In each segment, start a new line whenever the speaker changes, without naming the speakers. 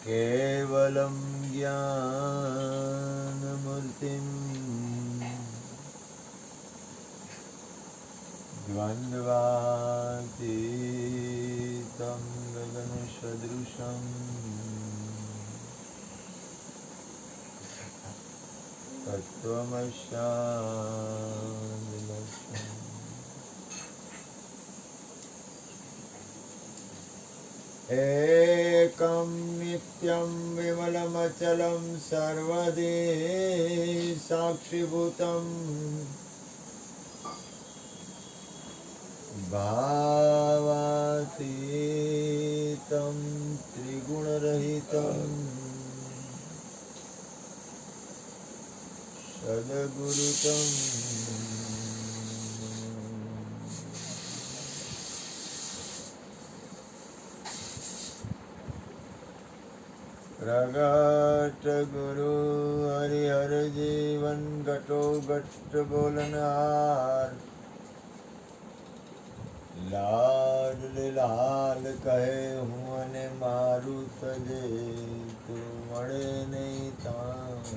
केवलं ज्ञानमूर्तिं द्वन्द्वातीतं गगनसदृशं तत्त्वमस्यादिलक्ष्यम् एकं नित्यं विमलमचलं सर्वदि साक्षिभूतं भावातीतं त्रिगुणरहितं सद्गुरुतं प्रगट गुरु हरिहर जीवन घटो घट बोलनहार लाल लाल कहे हूँ અને મારું તજે તું મળે નહીં તાણ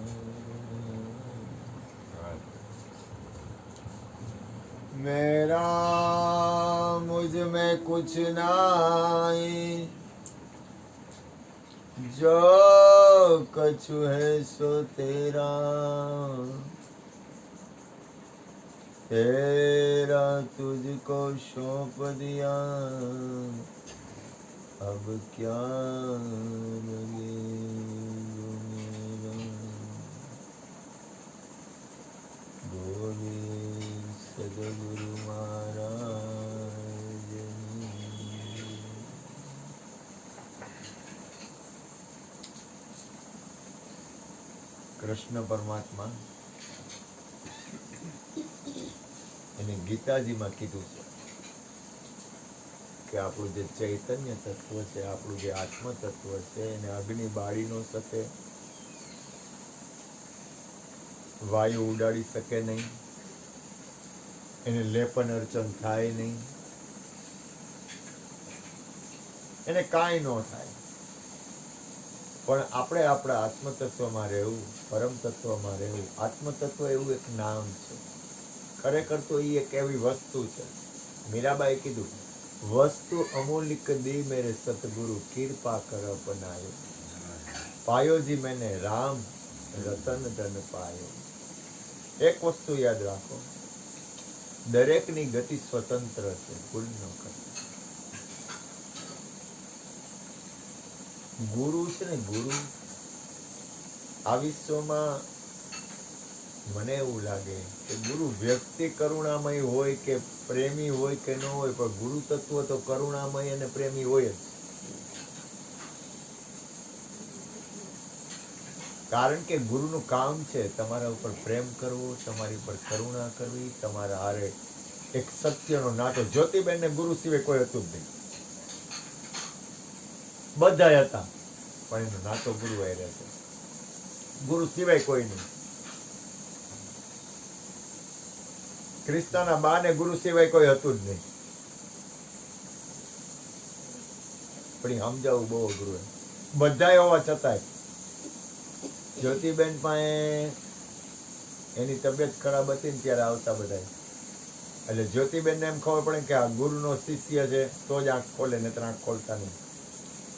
मेरा मुझ में कुछ नहीं जो कछु है सो तेरा तेरा तुझको सौंप दिया अब क्या लगे बोले सद्गुरु महाराज कृष्ण परमात्मा એને ગીતાજીમાં કીધું છે કે આપણું જે ચૈતન્ય તત્વ છે, આપણું જે આત્મ તત્વ છે, એને અગ્નિ બાળી ન શકે, વાયુ ઉડાડી શકે નહીં, એને લેપન અર્ચન થાય નહીં, એને કાંઈ ન થાય. પણ આપણે આપણા આત્મતત્વમાં રહેવું, પરમ તત્વમાં રહેવું. આત્મતત્વ એવું એક નામ છે, ખરેખર તો એ એક એવી વસ્તુ છે. મીરાબાઈ કીધું, વસ્તુ અમૂલિક દી મેરે સતગુરુ कृपा कर अपनायो, पायो जी मैंने राम रतन धन पायो. એક વસ્તુ યાદ રાખો, દરેકની ગતિ સ્વતંત્ર છે, ભૂલ ન કરતા. ગુરુ છે ને, ગુરુ આ વિશ્વમાં મને એવું લાગે કે ગુરુ વ્યક્તિ કરુણામય હોય કે પ્રેમી હોય કે ન હોય, પણ ગુરુ તત્વ તો કરુણામય અને પ્રેમી હોય જ. કારણ કે ગુરુનું કામ છે તમારા ઉપર પ્રેમ કરવો, તમારી ઉપર કરુણા કરવી, તમારા હારે એક સત્યનો નાતો. જ્યોતિબેન ને ગુરુ સિવાય કોઈ હતું જ નહીં, બધા હતા, પણ એનો નાતો ગુરુ હારે છે. ગુરુ સિવાય કોઈ નહીં. ક્રિસ્તાના બા ને ગુરુ સિવાય કોઈ હતું જ નહીં, પણ એ સમજાવવું બહુ અઘરું હોય. બધા હોવા છતાંય જ્યોતિબેન પાસે એની તબિયત ખરાબ હતી ને ત્યારે આવતા બધા, એટલે જ્યોતિબેનને એમ ખબર પડે કે આ ગુરુનો શિષ્ય છે તો જ આંખ ખોલે, ને તો આંખ ખોલતા નહીં.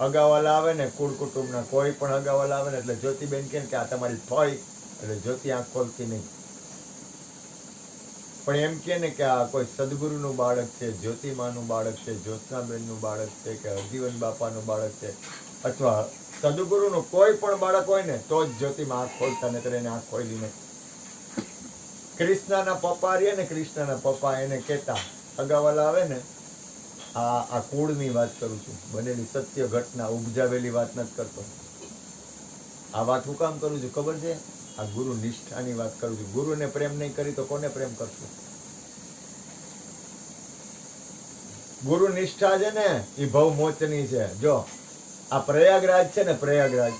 અગાવાલા આવે ને, કુળ કુટુંબના કોઈ પણ અગાવાલા આવે ને એટલે જ્યોતિબેન કહે કે આ તમારી ફઈ, એટલે જ્યોતિ આંખ ખોલતી નહીં. પણ એમ કે ને કે આ કોઈ સદગુરુનું બાળક છે, જ્યોતિમાનું બાળક છે, જ્યોત્સનાબેનનું બાળક છે, કે હરજીવન બાપાનું બાળક છે, અથવા સદગુરુનું કોઈ પણ બાળક હોય ને તો જ જ્યોતિમાં આંખ ખોલતા, ને એને આંખ ખોલી નહીં. કૃષ્ણના પપ્પા રહ્યા ને, કૃષ્ણના પપ્પા એને કહેતા, અગાવાલા આવે ને, આ કુળની વાત કરું છું, બનેલી સત્ય ઘટના, ઉપજાવેલી વાત નથી કરતો. આ વાત હું કામ કરું છું ખબર છે? આ ગુરુ નિષ્ઠાની વાત કરું છું. ગુરુને પ્રેમ નહીં કરી તો કોને પ્રેમ કરશું? ગુરુ નિષ્ઠા છે ને એ ભવ મોચની છે. જો આ પ્રયાગરાજ છે ને, પ્રયાગરાજ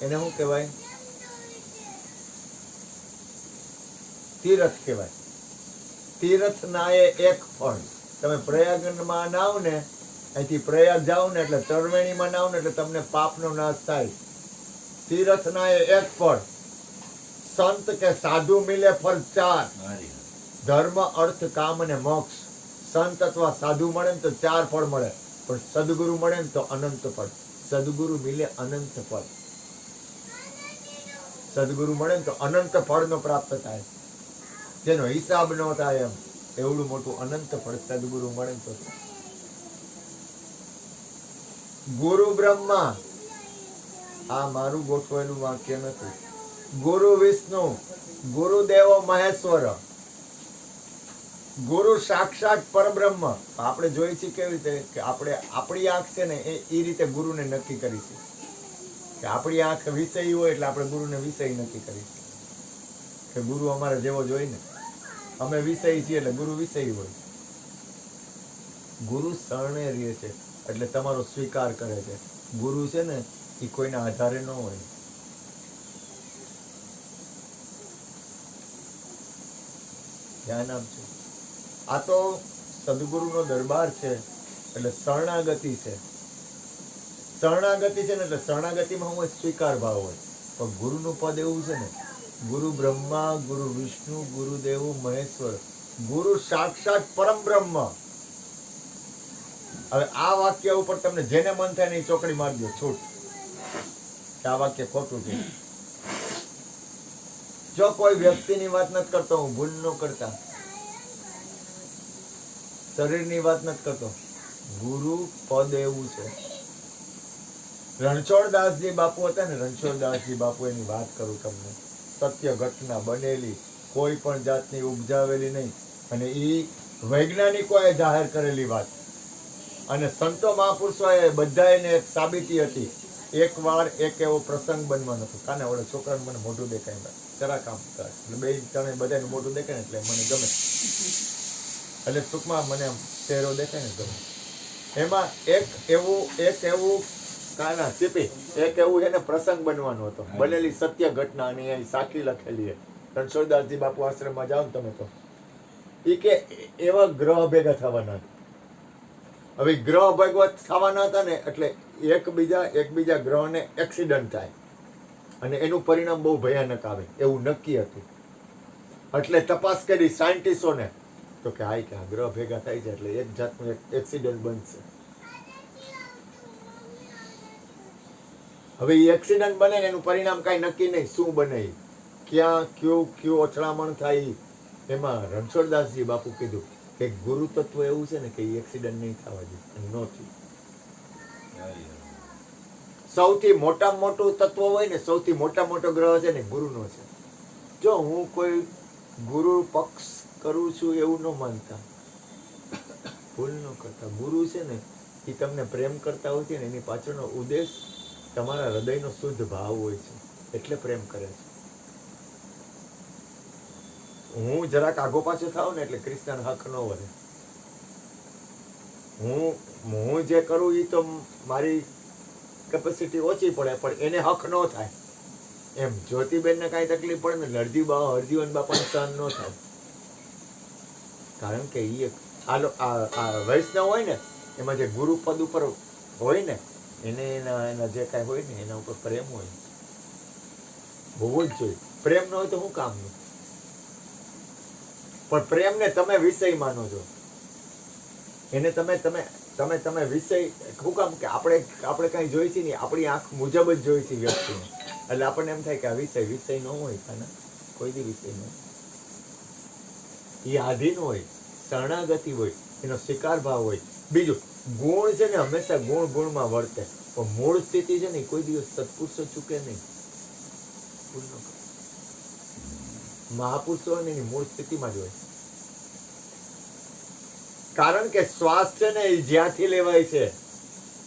એને શું કહેવાય? તીરથ કહેવાય. તીરથ ના એ એક ફળ. તમે પ્રયાગમાં નાવ ને અહીંથી પ્રયાગ જાઓ ને એટલે ત્રવેણીમાં નાવ ને એટલે તમને પાપનો નાશ થાય. તીર્થના એ એક ફળ, સંત કે સાધુ મિલે ફળ 4, ધર્મ અર્થ કામ અને મોક્ષ. સંત અથવા સાધુ મળે ને તો 4 ફળ મળે, પણ સદગુરુ મળે ને તો અનંત ફળ. સદગુરુ મિલે અનંત ફળ. સદગુરુ મળે ને તો અનંત ફળનો પ્રાપ્ત થાય, જેનો હિસાબ ન થાય એમ. એવડું મોટું અનંત ફળ સદગુરુ મળે તો. ગુરુ બ્રહ્મા, આ મારું ગોઠવેલું વાક્ય નથી. ગુરુ વિષ્ણુ, ગુરુદેવો મહેશ્વર, ગુરુ સાક્ષાત પરબ્રહ્મ. આપણે જોઈ છીએ કેવી રીતે કે આપણે આપણી આંખ છે ને એ રીતે ગુરુને નક્કી કરીશું કે આપણી આંખ વિષય હોય એટલે આપણે ગુરુને વિષય નક્કી કરીશું કે ગુરુ અમારે જેવો જોઈએ ને. અમે વિષય છીએ એટલે ગુરુ વિષય હોય. ગુરુ શરણે રહે છે એટલે તમારો સ્વીકાર કરે છે. ગુરુ છે ને એ કોઈના આધારે ન હોય. ધ્યાન આપજો. આ તો સદગુરુનો દરબાર છે એટલે શરણાગતિ છે. શરણાગતિ છે ને એટલે શરણાગતિમાં હું સ્વીકાર ભાવ હોય. પણ ગુરુનું પદ એવું છે ને, ગુરુ બ્રહ્મા, ગુરુ વિષ્ણુ, ગુરુદેવ મહેશ્વર, ગુરુ સાક્ષાત પરમ બ્રહ્મ. હવે આ વાક્ય ઉપર તમને જેને મન થાય ને એ ચોકડી મારી દો, છૂટ કે આ વાક્ય ખોટું છે. જો કોઈ વ્યક્તિની વાત નથી કરતો, હું ભૂલ ન કરતા, શરીરની વાત નથી કરતો. ગુરુ પદ એવું છે. રણછોડદાસજી બાપુ હતા ને, રણછોડદાસજી બાપુ એની વાત કરું તમને. સત્ય ઘટના બનેલી, કોઈ પણ જાતની ઉપજાવેલી નહીં, અને એ વૈજ્ઞાનિકોએ જાહેર કરેલી વાત. અને સંતો મહાપુરુષોએ બધાને એક સાબિતી હતી. એક વાર એક એવો પ્રસંગ બનવાનો હતો. કાને ઓળે છોકરાને મને મોઢું દેખાય, જરા કામ કરે એટલે બે ત્રણે બધાને મોઢું દેખાય ને એટલે મને ગમે. એટલે ટૂંકમાં મને ચહેરો દેખાય ને ગમે. એમાં એક એવું કાના ચીપી એક એવું છે ને પ્રસંગ બનવાનો હતો, બનેલી સત્ય ઘટના, અને અહીં સાખી લખેલી છે. રણછોડદાસજી બાપુ આશ્રમમાં જાઓ ને તમે તો એ કે એવા ગ્રહ ભેગા થવાના. હવે ગ્રહ ભેગા થવાના હતા ને એટલે એકબીજા ગ્રહને એક્સિડન્ટ થાય અને એનું પરિણામ બહુ ભયાનક આવે એવું નક્કી હતું. એટલે તપાસ કરી સાયન્ટિસ્ટોને તો કે હાય કે આ ગ્રહ ભેગા થાય છે એટલે એક જાતનું એક એક્સિડન્ટ બનશે. હવે એ એક્સિડન્ટ બને ને એનું પરિણામ કાંઈ નક્કી નહીં, શું બને, ક્યાં કયું અથડામણ થાય. એમાં રણછોડદાસજી બાપુ કીધું કે ગુરુ તત્વ એવું છે ને કે એ એક્સિડન્ટ નહીં થવા દે, ન થયું. સૌથી મોટામાં મોટું તત્વ હોય ને, સૌથી મોટો ગ્રહ છે ને ગુરુનો છે. જો હું કોઈ ગુરુ પક્ષ કરું છું એવું ન માનતા, ભૂલ ન કરતા. ગુરુ છે ને એ તમને પ્રેમ કરતા હોય છે ને એની પાછળનો ઉદ્દેશ તમારા હૃદયનો શુદ્ધ ભાવ હોય છે એટલે પ્રેમ કરે છે. હું જરાક આગો પાછો થાવ ને એટલે કૃષ્ણ હક ન વધે. હું જે કરું એ તો મારી કેપેસિટી ઓછી પડે પણ એને હક ન થાય. એમ જ્યોતિબેનને કાંઈ તકલીફ પડે ને હરજીવન બાપાને સહન ન થાય. કારણ કે એ વૈષ્ણવ હોય ને એમાં જે ગુરુ પદ ઉપર હોય ને એને એના જે કાંઈ હોય ને એના ઉપર પ્રેમ હોય, હોવો જ જોઈએ. પ્રેમ ન હોય તો શું કામનું? પણ પ્રેમને તમે વિષય માનો છો, એને તમે વિષય શું કામ કે આપણે કાંઈ જોઈ છે નહીં, આપણી આંખ મુજબ જ જોઈ છે વ્યક્તિને. એટલે આપણને એમ થાય કે આ વિષય ન હોય, કાના કોઈ દી વિષય ન હોય. એ આધીન હોય, શરણાગતિ હોય, એનો શિકાર ભાવ હોય. બીજું ગુણ છે ને હંમેશા ગુણમાં વર્તે, પણ મૂળ સ્થિતિ છે ને કોઈ દિવસ સત્પુરુષો ચૂકે નહીં. મહાપુરુષો ને એની મૂળ સ્થિતિમાં જ હોય. કારણ કે શ્વાસ છે ને એ જ્યાંથી લેવાય છે,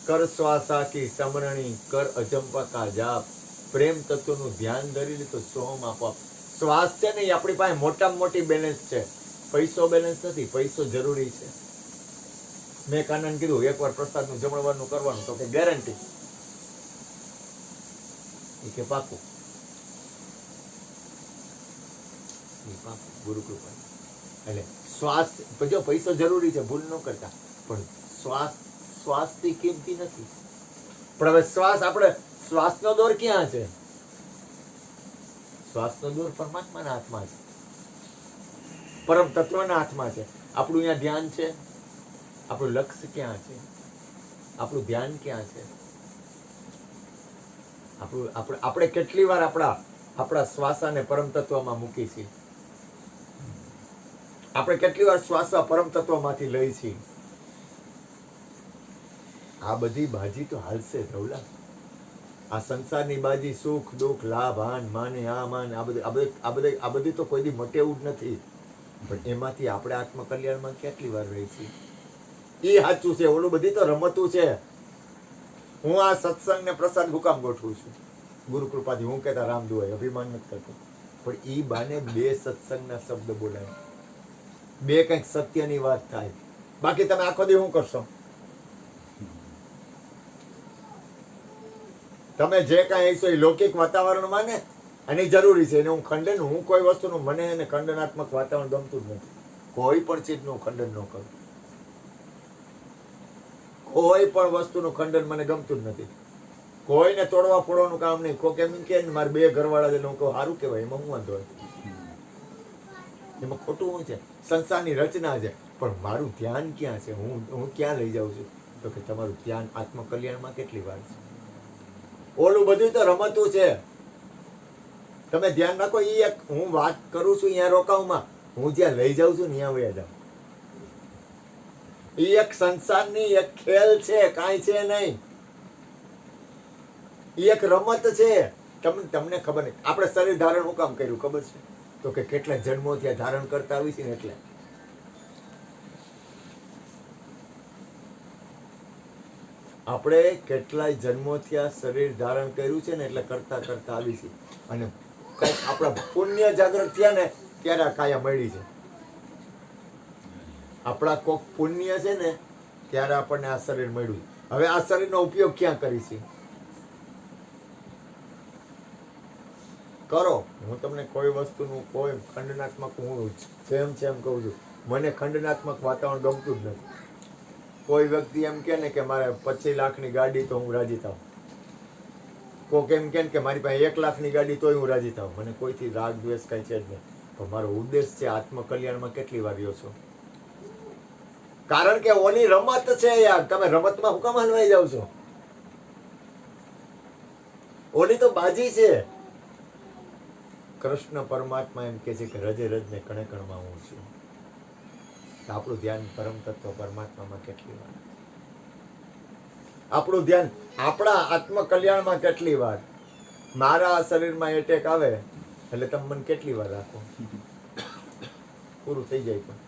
કર શ્વાસાકી સમરણી, કર અજંપા કા જાપ, પ્રેમ તત્વનું ધ્યાન ધરી લીધું સોમ આપો. શ્વાસ છે ને એ આપણી પાસે મોટામાં મોટી બેલેન્સ છે. પૈસો બેલેન્સ નથી, પૈસો જરૂરી છે. મેં કાનાને કીધું એકવાર પ્રસાદનું જમણવારનું કરવાનું, તો કે ગેરંટી, એ કે પાકું. ગુરુ કૃપા. એટલે શ્વાસ જો પૈસો જરૂરી છે, ભૂલ ન કરતા, પણ શ્વાસથી કિંમતી નથી. પણ હવે શ્વાસનો દોર ક્યાં છે? શ્વાસનો દોર પરમાત્માના હાથમાં છે, પરમ તત્વના હાથમાં છે. આપણું અહીંયા ધ્યાન છે. આપણું લક્ષ્ય ક્યાં છે? આપણું ધ્યાન ક્યાં છે? આપણે કેટલી વાર આપણા શ્વાસાને પરમ તત્વમાં મૂકી છીએ? આપણે કેટલી વાર શ્વાસા પરમ તત્વમાંથી લઈ છીએ? આ બધી બાજી તો હાલશે ધવલા. આ સંસારની બાજી, સુખ દુઃખ, લાભ હાન, માને આ માન, આ બધી તો કોઈ દી મટે એવું જ નથી. પણ એમાંથી આપણે આત્મકલ્યાણમાં કેટલી વાર રહી છીએ? એ સાચું છે. ઓલું બધી તો રમતું છે. હું આ સત્સંગ ને પ્રસાદ હુકામ ગોઠવું છું ગુરુ કૃપાથી. હું કહેતા રામદુઆ અભિમાન નથી કરતો, પણ ઈ બાને 2 સત્સંગના શબ્દ બોલાય, 2 કંઈક સત્યની વાત થાય. બાકી તમે આખો દી શું કરશો? તમે જે કાંઈ હશો એ લૌકિક વાતાવરણમાં ને, અને જરૂરી છે. એને હું ખંડન, હું કોઈ વસ્તુનું, મને એને ખંડનાત્મક વાતાવરણ ગમતું જ નથી. કોઈ પણ ચીજનું ખંડન ન કરું. કોઈ પણ વસ્તુનું ખંડન મને ગમતું જ નથી. કોઈને તોડવા ફોડવાનું કામ નહીં. કોઈ એમ કે મારે 2 ઘરવાળા છે, હું કહું સારું કહેવાય, એમાં હું વાંધો? એમાં ખોટું શું છે? સંસારની રચના છે. પણ મારું ધ્યાન ક્યાં છે? હું ક્યાં લઈ જાઉં છું? તો કે તમારું ધ્યાન આત્મકલ્યાણમાં કેટલી વાર છે? ઓલું બધું તો રમતું છે. તમે ધ્યાન રાખો. એ એક હું વાત કરું છું અહીંયા રોકાવમાં, હું જ્યાં લઈ જાઉં છું ને ત્યાં વયા જાઉં. એ એક સંસારની એક ખેલ છે, કાંઈ છે નહીં. એ એક રમત છે. તમને ખબર નહીં. આપણે શરીર ધારણ શું કામ કર્યું ખબર છે? તો કે કેટલા જન્મો ત્યાં ધારણ કરતા આવી છે ને, એટલે આપણે કેટલાય જન્મોથી આ શરીર ધારણ કર્યું છે ને, એટલે કરતા આવી છે. અને કંઈક આપણા પુણ્ય જાગૃત થયા ને ત્યારે આ કાયા મળી છે. આપણા કોક પુણ્ય છે ને ત્યારે આપણને આ શરીર મળ્યું. હવે આ શરીરનો ઉપયોગ ક્યાં કરીશું? કરો. હું તમને કોઈ વસ્તુનું કોઈ ખંડનાત્મક, હું જેમ કહું છું, મને ખંડનાત્મક વાતાવરણ ગમતું જ નથી. કોઈ વ્યક્તિ એમ કે ને કે મારે 25 લાખની ગાડી, તો હું રાજી થાઉં. કોક એમ કે મારી પાસે 1 લાખની ગાડી, તોય હું રાજી થાઉં. મને કોઈથી રાગ દ્વેષ કઈ છે જ નહીં. પણ મારો ઉદ્દેશ છે આત્મકલ્યાણમાં કેટલી વાર રહ્યો છો? કારણ કે ઓલી રમત છે યાર. તમે રમતમાં હું કામ હલવાઈ જાવ છો? ઓલી તો બાજી છે. કૃષ્ણ પરમાત્મા એમ કે છે કે રજે રજને કણે કણમાં હું છું. આપણું ધ્યાન પરમ તત્વ પરમાત્મામાં કેટલી વાર? આપણું ધ્યાન આપણા આત્મકલ્યાણમાં કેટલી વાર? મારા શરીરમાં એટેક આવે એટલે તમે મને કેટલી વાર રાખો? પૂરું થઈ જાય. પણ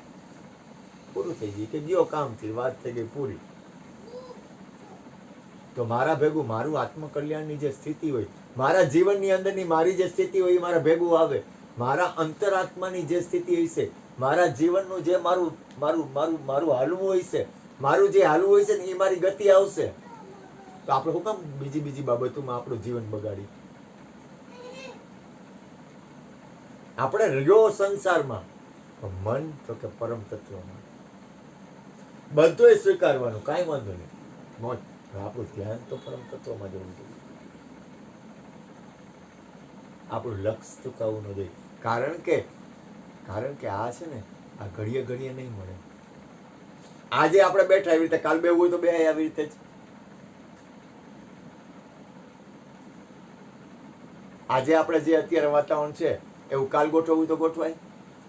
પૂરું થઈ ગયું કે ગયો કામથી, વાત થઈ ગઈ પૂરી. તો મારા ભેગું મારું આત્મકલ્યાણની જે સ્થિતિ હોય, મારા જીવનની અંદરની મારી જે સ્થિતિ હોય, એ મારા ભેગું આવે. મારા અંતરાત્માની જે સ્થિતિ હોય છે, મારા જીવનનું જે મારું હાલવું હોય છે, મારું જે હાલવું હોય છે ને, એ મારી ગતિ આવશે. તો આપણે શું કામ બીજી બાબતોમાં આપણું જીવન બગાડી? આપણે રહ્યો સંસારમાં, મન તો કે પરમ તત્વમાં. બધું સ્વીકારવાનું, કાંઈ વાંધો નહીં, મોજ. આપણું ધ્યાન તો પરમ તત્વમાં જવું જોઈએ. આપણું લક્ષ્ય ચૂકાવવું ન જોઈએ. કારણ કે આ છે ને, આ ઘડીએ નહીં મળે. આજે આપણે બેઠા એવી રીતે, કાલ બેવું હોય તો બે આવી રીતે જ. આજે આપણે જે અત્યારે વાતાવરણ છે એવું કાલ ગોઠવવું તો ગોઠવાય?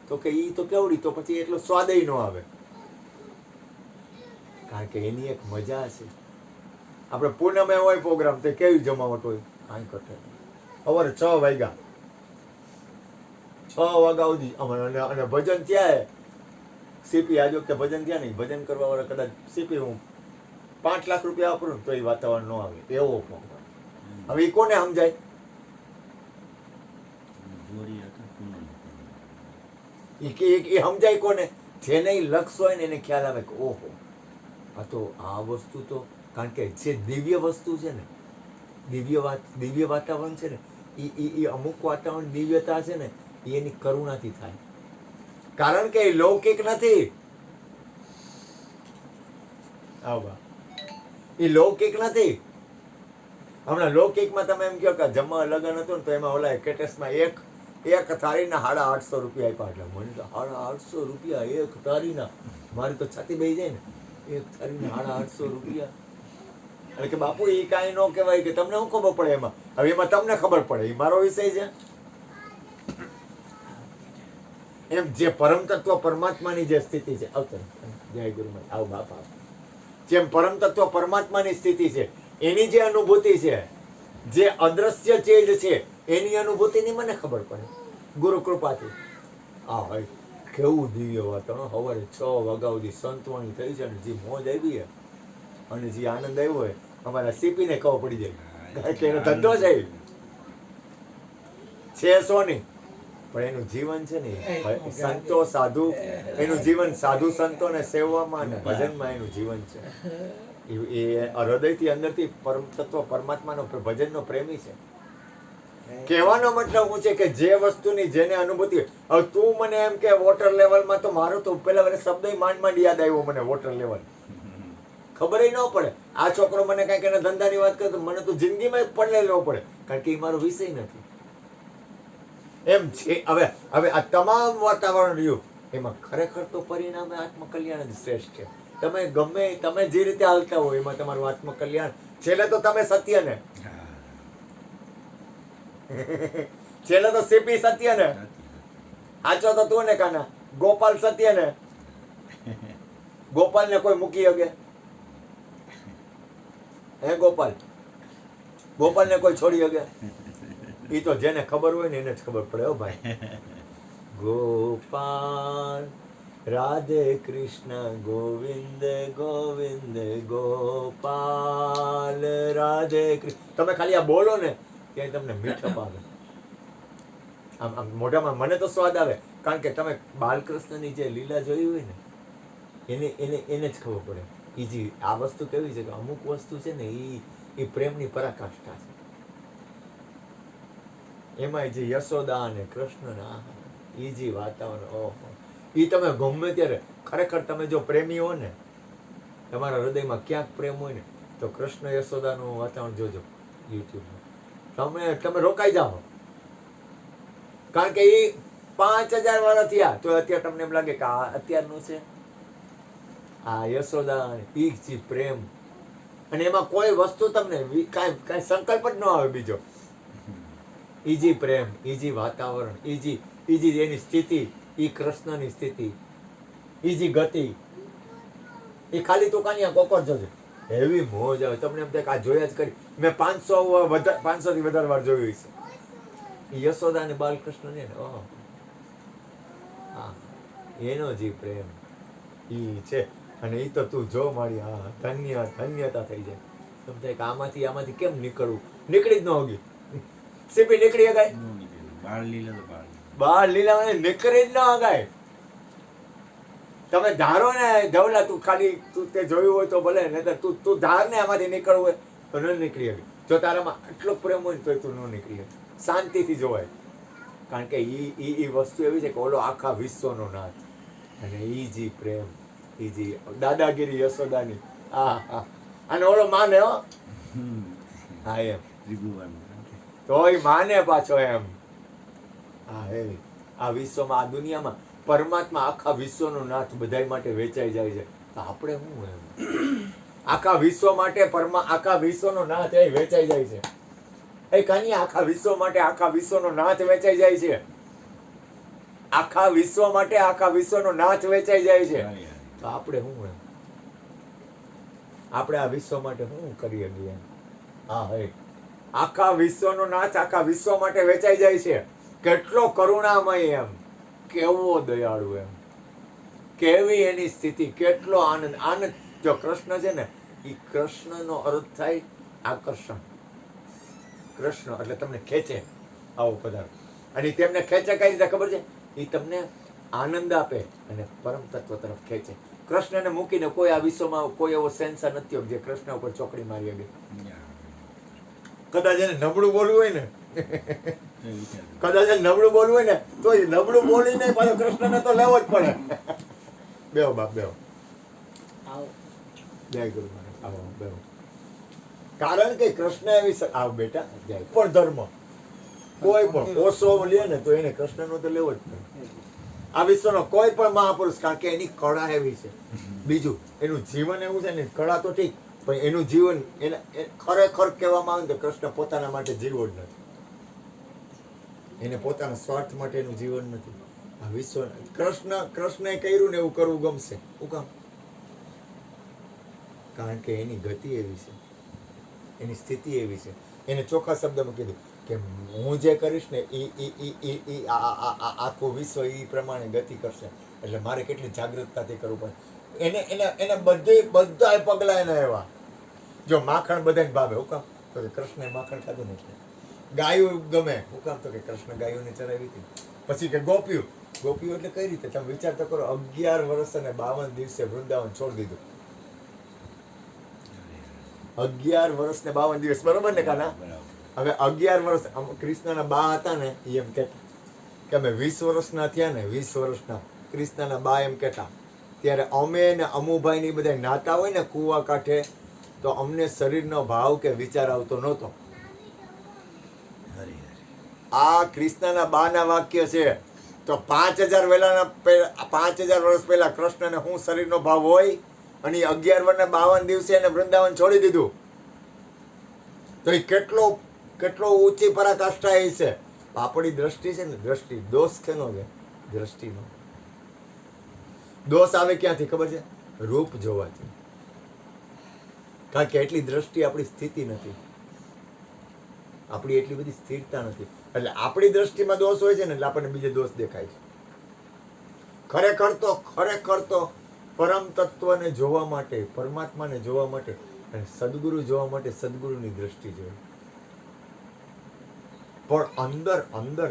તો કે ઈ તો કેવડી, તો પછી એટલો સ્વાદ ન આવે. કારણ કે એની એક મજા છે. આપણે પૂનમે હોય પ્રોગ્રામ, તો કેવી જમાવટ હોય? કાંઈ ઘટે નહીં. સવારે 6 વાગ્યા સુધી અને ભજન ત્યાં સીપી. આજ વખતે ભજન ત્યાં નહીં. ભજન કરવા વાળા કદાચ સીપી હું 5 લાખ રૂપિયા વાપરું તો એ વાતાવરણ ન આવે એવો પ્રોગ્રામ. હવે એ કોને સમજાય? એ સમજાય કોને? જેને લક્ષ હોય ને એને ખ્યાલ આવે કે ઓહો, આ વસ્તુ તો, કારણ કે જે દિવ્ય વસ્તુ છે ને, દિવ્ય વાતાવરણ છે ને, એ અમુક વાતાવરણ દિવ્યતા છે ને, એની કરુણાથી થાય. કારણ કે એ લૌકિક નથી. એ લૌકિક નથી. હમણાં લૌકિકમાં તમે એમ કહો કે જમવા લગ્ન હતું ને તો એમાં ઓલા કેટેસમાં એક થાળીના 850 રૂપિયા આપ્યા. એટલે મને તો 850 રૂપિયા એક થાળીના, મારી તો છાતી બેસી જાય ને. એક થાળીના 850 રૂપિયા. એટલે કે બાપુ એ કાંઈ ન કહેવાય, કે તમને શું ખબર પડે એમાં? હવે એમાં તમને ખબર પડે, એ મારો વિષય છે. એમ જે પરમ તત્વ પરમાત્માની જે સ્થિતિ છે, આવતો જય ગુરુમાં આવ બાપા, જેમ પરમ તત્વ પરમાત્માની સ્થિતિ છે, એની જે અનુભૂતિ છે, જે અદ્રશ્ય ચીજ છે, એની અનુભૂતિની મને ખબર પડે ગુરુ કૃપાથી. હા ભાઈ, કેવું દિવ્ય વાતાવરણ. સવારે 6 વાગ્યા સુધી સંતવાણી થઈ છે, અને જે મોજ આવી છે અને જે આનંદ આવ્યો હોય, અમારા સીપીને ખબર પડી જાય, કારણ કે એનો ધંધો છે સોની. પણ એનું જીવન છે ને સંતો સાધુ, એનું જીવન સાધુ સંતોને સેવામાં અને ભજનમાં એનું જીવન છે. એ હૃદયથી અંદરથી પરમ તત્વ પરમાત્માનો ભજનનો પ્રેમી છે. કહેવાનો મતલબ હું છે કે જે વસ્તુની જેને અનુભૂતિ હોય. હવે તું મને એમ કે વોટર લેવલમાં, તો મારો તો પેલા વરે શબ્દ માંડ યાદ આવ્યો મને, વોટર લેવલ ખબર ન પડે. આ છોકરો મને કઈક એના ધંધાની વાત કરે તો મને તો જિંદગીમાં પડલે લેવો પડે, કારણ કે એ મારો વિષય નથી. એમ છે. હવે આ તમામ વાતાવરણ રહ્યું, એમાં ખરેખર તો પરિણામે આત્મકલ્યાણ જ શ્રેષ્ઠ છે. તમે ગમે તમે જે રીતે હાલતા હોય એમાં તમારું આત્મકલ્યાણ, છેલ્લે તો તમે સત્ય ને છેલ્લે તો સીપી સત્ય ને, આચો તો તું ને કાના ગોપાલ સત્ય ને. ગોપાલ ને કોઈ મૂકી શકે? હે ગોપાલ ને કોઈ છોડી શકે? એ તો જેને ખબર હોય ને એને જ ખબર પડે. હો ભાઈ, ગોપાલ રાધે કૃષ્ણ ગોવિંદ ગોવિંદ ગોપાલ રાધે કૃષ્ણ. તમે ખાલી આ બોલો ને ત્યાં તમને મીઠપ આવે, આમ મોઢામાં મને તો સ્વાદ આવે, કારણ કે તમે બાલકૃષ્ણની જે લીલા જોઈ હોય ને એને જ ખબર પડે. એ જે આ વસ્તુ કેવી છે કે અમુક વસ્તુ છે ને એ પ્રેમની પરાકાષ્ઠા છે. એમાં જે યશોદા અને કૃષ્ણ એ જે વાતાવરણ, ઓહો, એ તમે ગમે ત્યારે ખરેખર તમે જો પ્રેમી હો ને, તમારા હૃદયમાં ક્યાંક પ્રેમ હોય ને, તો કૃષ્ણ યશોદાનું વાતાવરણ જોજો યુટ્યુબમાં. તમે રોકાઈ જાઓ, કારણ કે એ 5000 વર્ષ થયા તો અત્યારે તમને એમ લાગે કે આ અત્યારનું છે. આ યશોદા એ જે પ્રેમ, અને એમાં કોઈ વસ્તુ તમને કાંઈ સંકલ્પ જ ન આવે બીજો. ઈજી પ્રેમ, ઈજી વાતાવરણ, ઈજી એની સ્થિતિ, ઈ કૃષ્ણની સ્થિતિ, ઈજી ગતિ, એ ખાલી તું કાંઈ કોકોર જોજે, એવી મોજ આવે. તમને એમ થાય કે આ જોયા જ કરી. મેં 500 થી વધારે વાર જોયું છે યશોદા અને બાલકૃષ્ણ ને. ઓહ, હા, એનો જે પ્રેમ ઈ છે. અને ઈ તો તું જો મારી, હા, ધન્યતા થઈ જાય. તમે થાય કે આમાંથી કેમ નીકળવું? નીકળી જ ન હોગી સીપી નીકળી હગાય, બાળ લીલા નીકળી જ ન હગાય. તમે ધારો ને ધવલા, તું ખાલી તું તે જોયું હોય તો ભલે, નહીં તું ધાર ને આમાંથી નીકળવું હોય તો ન નીકળી શકે. જો તારામાં આટલો પ્રેમ હોય ને તો તું ન નીકળી શકે. શાંતિથી જોવાય, કારણ કે ઈ વસ્તુ એવી છે કે ઓલો આખા વિશ્વનો નાથ, અને ઈ જી પ્રેમ, ઈ જી દાદાગીરી યશોદાની. હા, અને ઓલો માને, હો, હા, એમ તોય માને પાછો એમ. હા, આ વિશ્વમાં, આ દુનિયામાં પરમાત્મા આખા વિશ્વનો નાથ બધાય માટે વેચાઈ જાય છે. તો આપણે શું એમ આખા વિશ્વ માટે આખા વિશ્વનો નાથ એ વેચાઈ જાય છે. એ કાની આખા વિશ્વ માટે આખા વિશ્વનો નાથ વેચાઈ જાય છે. આખા વિશ્વ માટે આખા વિશ્વનો નાથ વેચાઈ જાય છે. તો આપણે શું એમ આપણે આ વિશ્વ માટે શું કરીએ છીએ? હા, આખા વિશ્વનો નાથ આખા વિશ્વ માટે વેચાઈ જાય છે. કેટલો કરુણામય એમ, કેવો દયાળુ એમ, કેવી એની સ્થિતિ, કેટલો આનંદ. જો કૃષ્ણ છે ને, એ કૃષ્ણનો અર્થ થાય આકર્ષણ. કૃષ્ણ એટલે તમને ખેંચે, આવો પદાર્થ. અને તેમને ખેંચે કઈ રીતે ખબર છે? એ તમને આનંદ આપે અને પરમ તત્વ તરફ ખેંચે. કૃષ્ણને મૂકીને કોઈ આ વિશ્વમાં કોઈ એવો સેન્સર નથી જે કૃષ્ણ ઉપર ચોકડી મારી શકે. કદાચ એને નબળું બોલવું હોય ને તો નબળું બોલીને પાછો કૃષ્ણને તો લેવો જ પડે. બેહો બાપ, બેહો. જય ગુરુ મહારાજ. આવો, બેહો. કારણ કે કૃષ્ણ એવી આવ બેટા પણ ધર્મ કોઈ પણ ઓછો લે ને તો એને કૃષ્ણનો તો લેવો જ પડે. આ વિશ્વનો કોઈ પણ મહાપુરુષ, કારણ કે એની કળા એવી છે. બીજું એનું જીવન એવું છે ને, કળા તો ઠીક, પણ એનું જીવન એને ખરેખર કહેવામાં આવે તો કૃષ્ણ પોતાના માટે જીવો જ નથી. એને પોતાના સ્વાર્થ માટે એનું જીવન નથી. આ વિશ્વ કૃષ્ણએ કર્યું ને એવું કરવું ગમશે. શું કામ? કારણ કે એની ગતિ એવી છે, એની સ્થિતિ એવી છે. એને ચોખ્ખા શબ્દમાં કીધું કે હું જે કરીશ ને એ આખું વિશ્વ એ પ્રમાણે ગતિ કરશે. એટલે મારે કેટલી જાગૃતતાથી કરવું પડે. એને એને એને બધા પગલા એના એવા. જો માખણ બધાને ભાવે, હું કામ? તો કે કૃષ્ણએ માખણ ખાધું ને એટલે. ગાયું ગમે, હું કામ? તો કે કૃષ્ણ ગાયોને ચરાવી હતી. પછી કે ગોપીઓ એટલે કઈ રીતે? તમે વિચાર તો કરો. 11 વર્ષ અને 52 દિવસે વૃંદાવન છોડી દીધું. 11 વર્ષ ને 52 દિવસ, બરોબર ને કાના? હવે 11 વર્ષ કૃષ્ણના બા હતા ને, એમ કહેતા કે અમે 20 વર્ષના થયા ને, 20 વર્ષના કૃષ્ણના બા એમ કહેતા, ત્યારે અમે ને અમુભાઈ ની બધા નાતા હોય ને કુવા કાંઠે, તો અમને શરીરનો ભાવ કે વિચાર આવતો નહોતો. આ કૃષ્ણના બાના વાક્ય છે. તો 5000 વર્ષ પહેલા કૃષ્ણને હું શરીરનો ભાવ હોય, અને 11 વર્ષ ને 52 દિવસે એને વૃંદાવન છોડી દીધું. તો એ કેટલો ઊંચી પરાકાષ્ઠા એ છે. આપણી દ્રષ્ટિ છે ને, દ્રષ્ટિ દોષ કેનો છે? દ્રષ્ટિનો દોષ આવે ક્યાંથી ખબર છે? રૂપ જોવાથી. કારણ કે એટલી દ્રષ્ટિ આપણી સ્થિતિ નથી, આપણી એટલી બધી સ્થિરતા નથી. એટલે આપણી દ્રષ્ટિમાં દોષ હોય છે ને, એટલે આપણને બીજે દોષ દેખાય છે. ખરેખર તો પરમ તત્વને જોવા માટે, પરમાત્માને જોવા માટે અને સદગુરુ જોવા માટે સદગુરુની દ્રષ્ટિ જોઈએ. પણ અંદર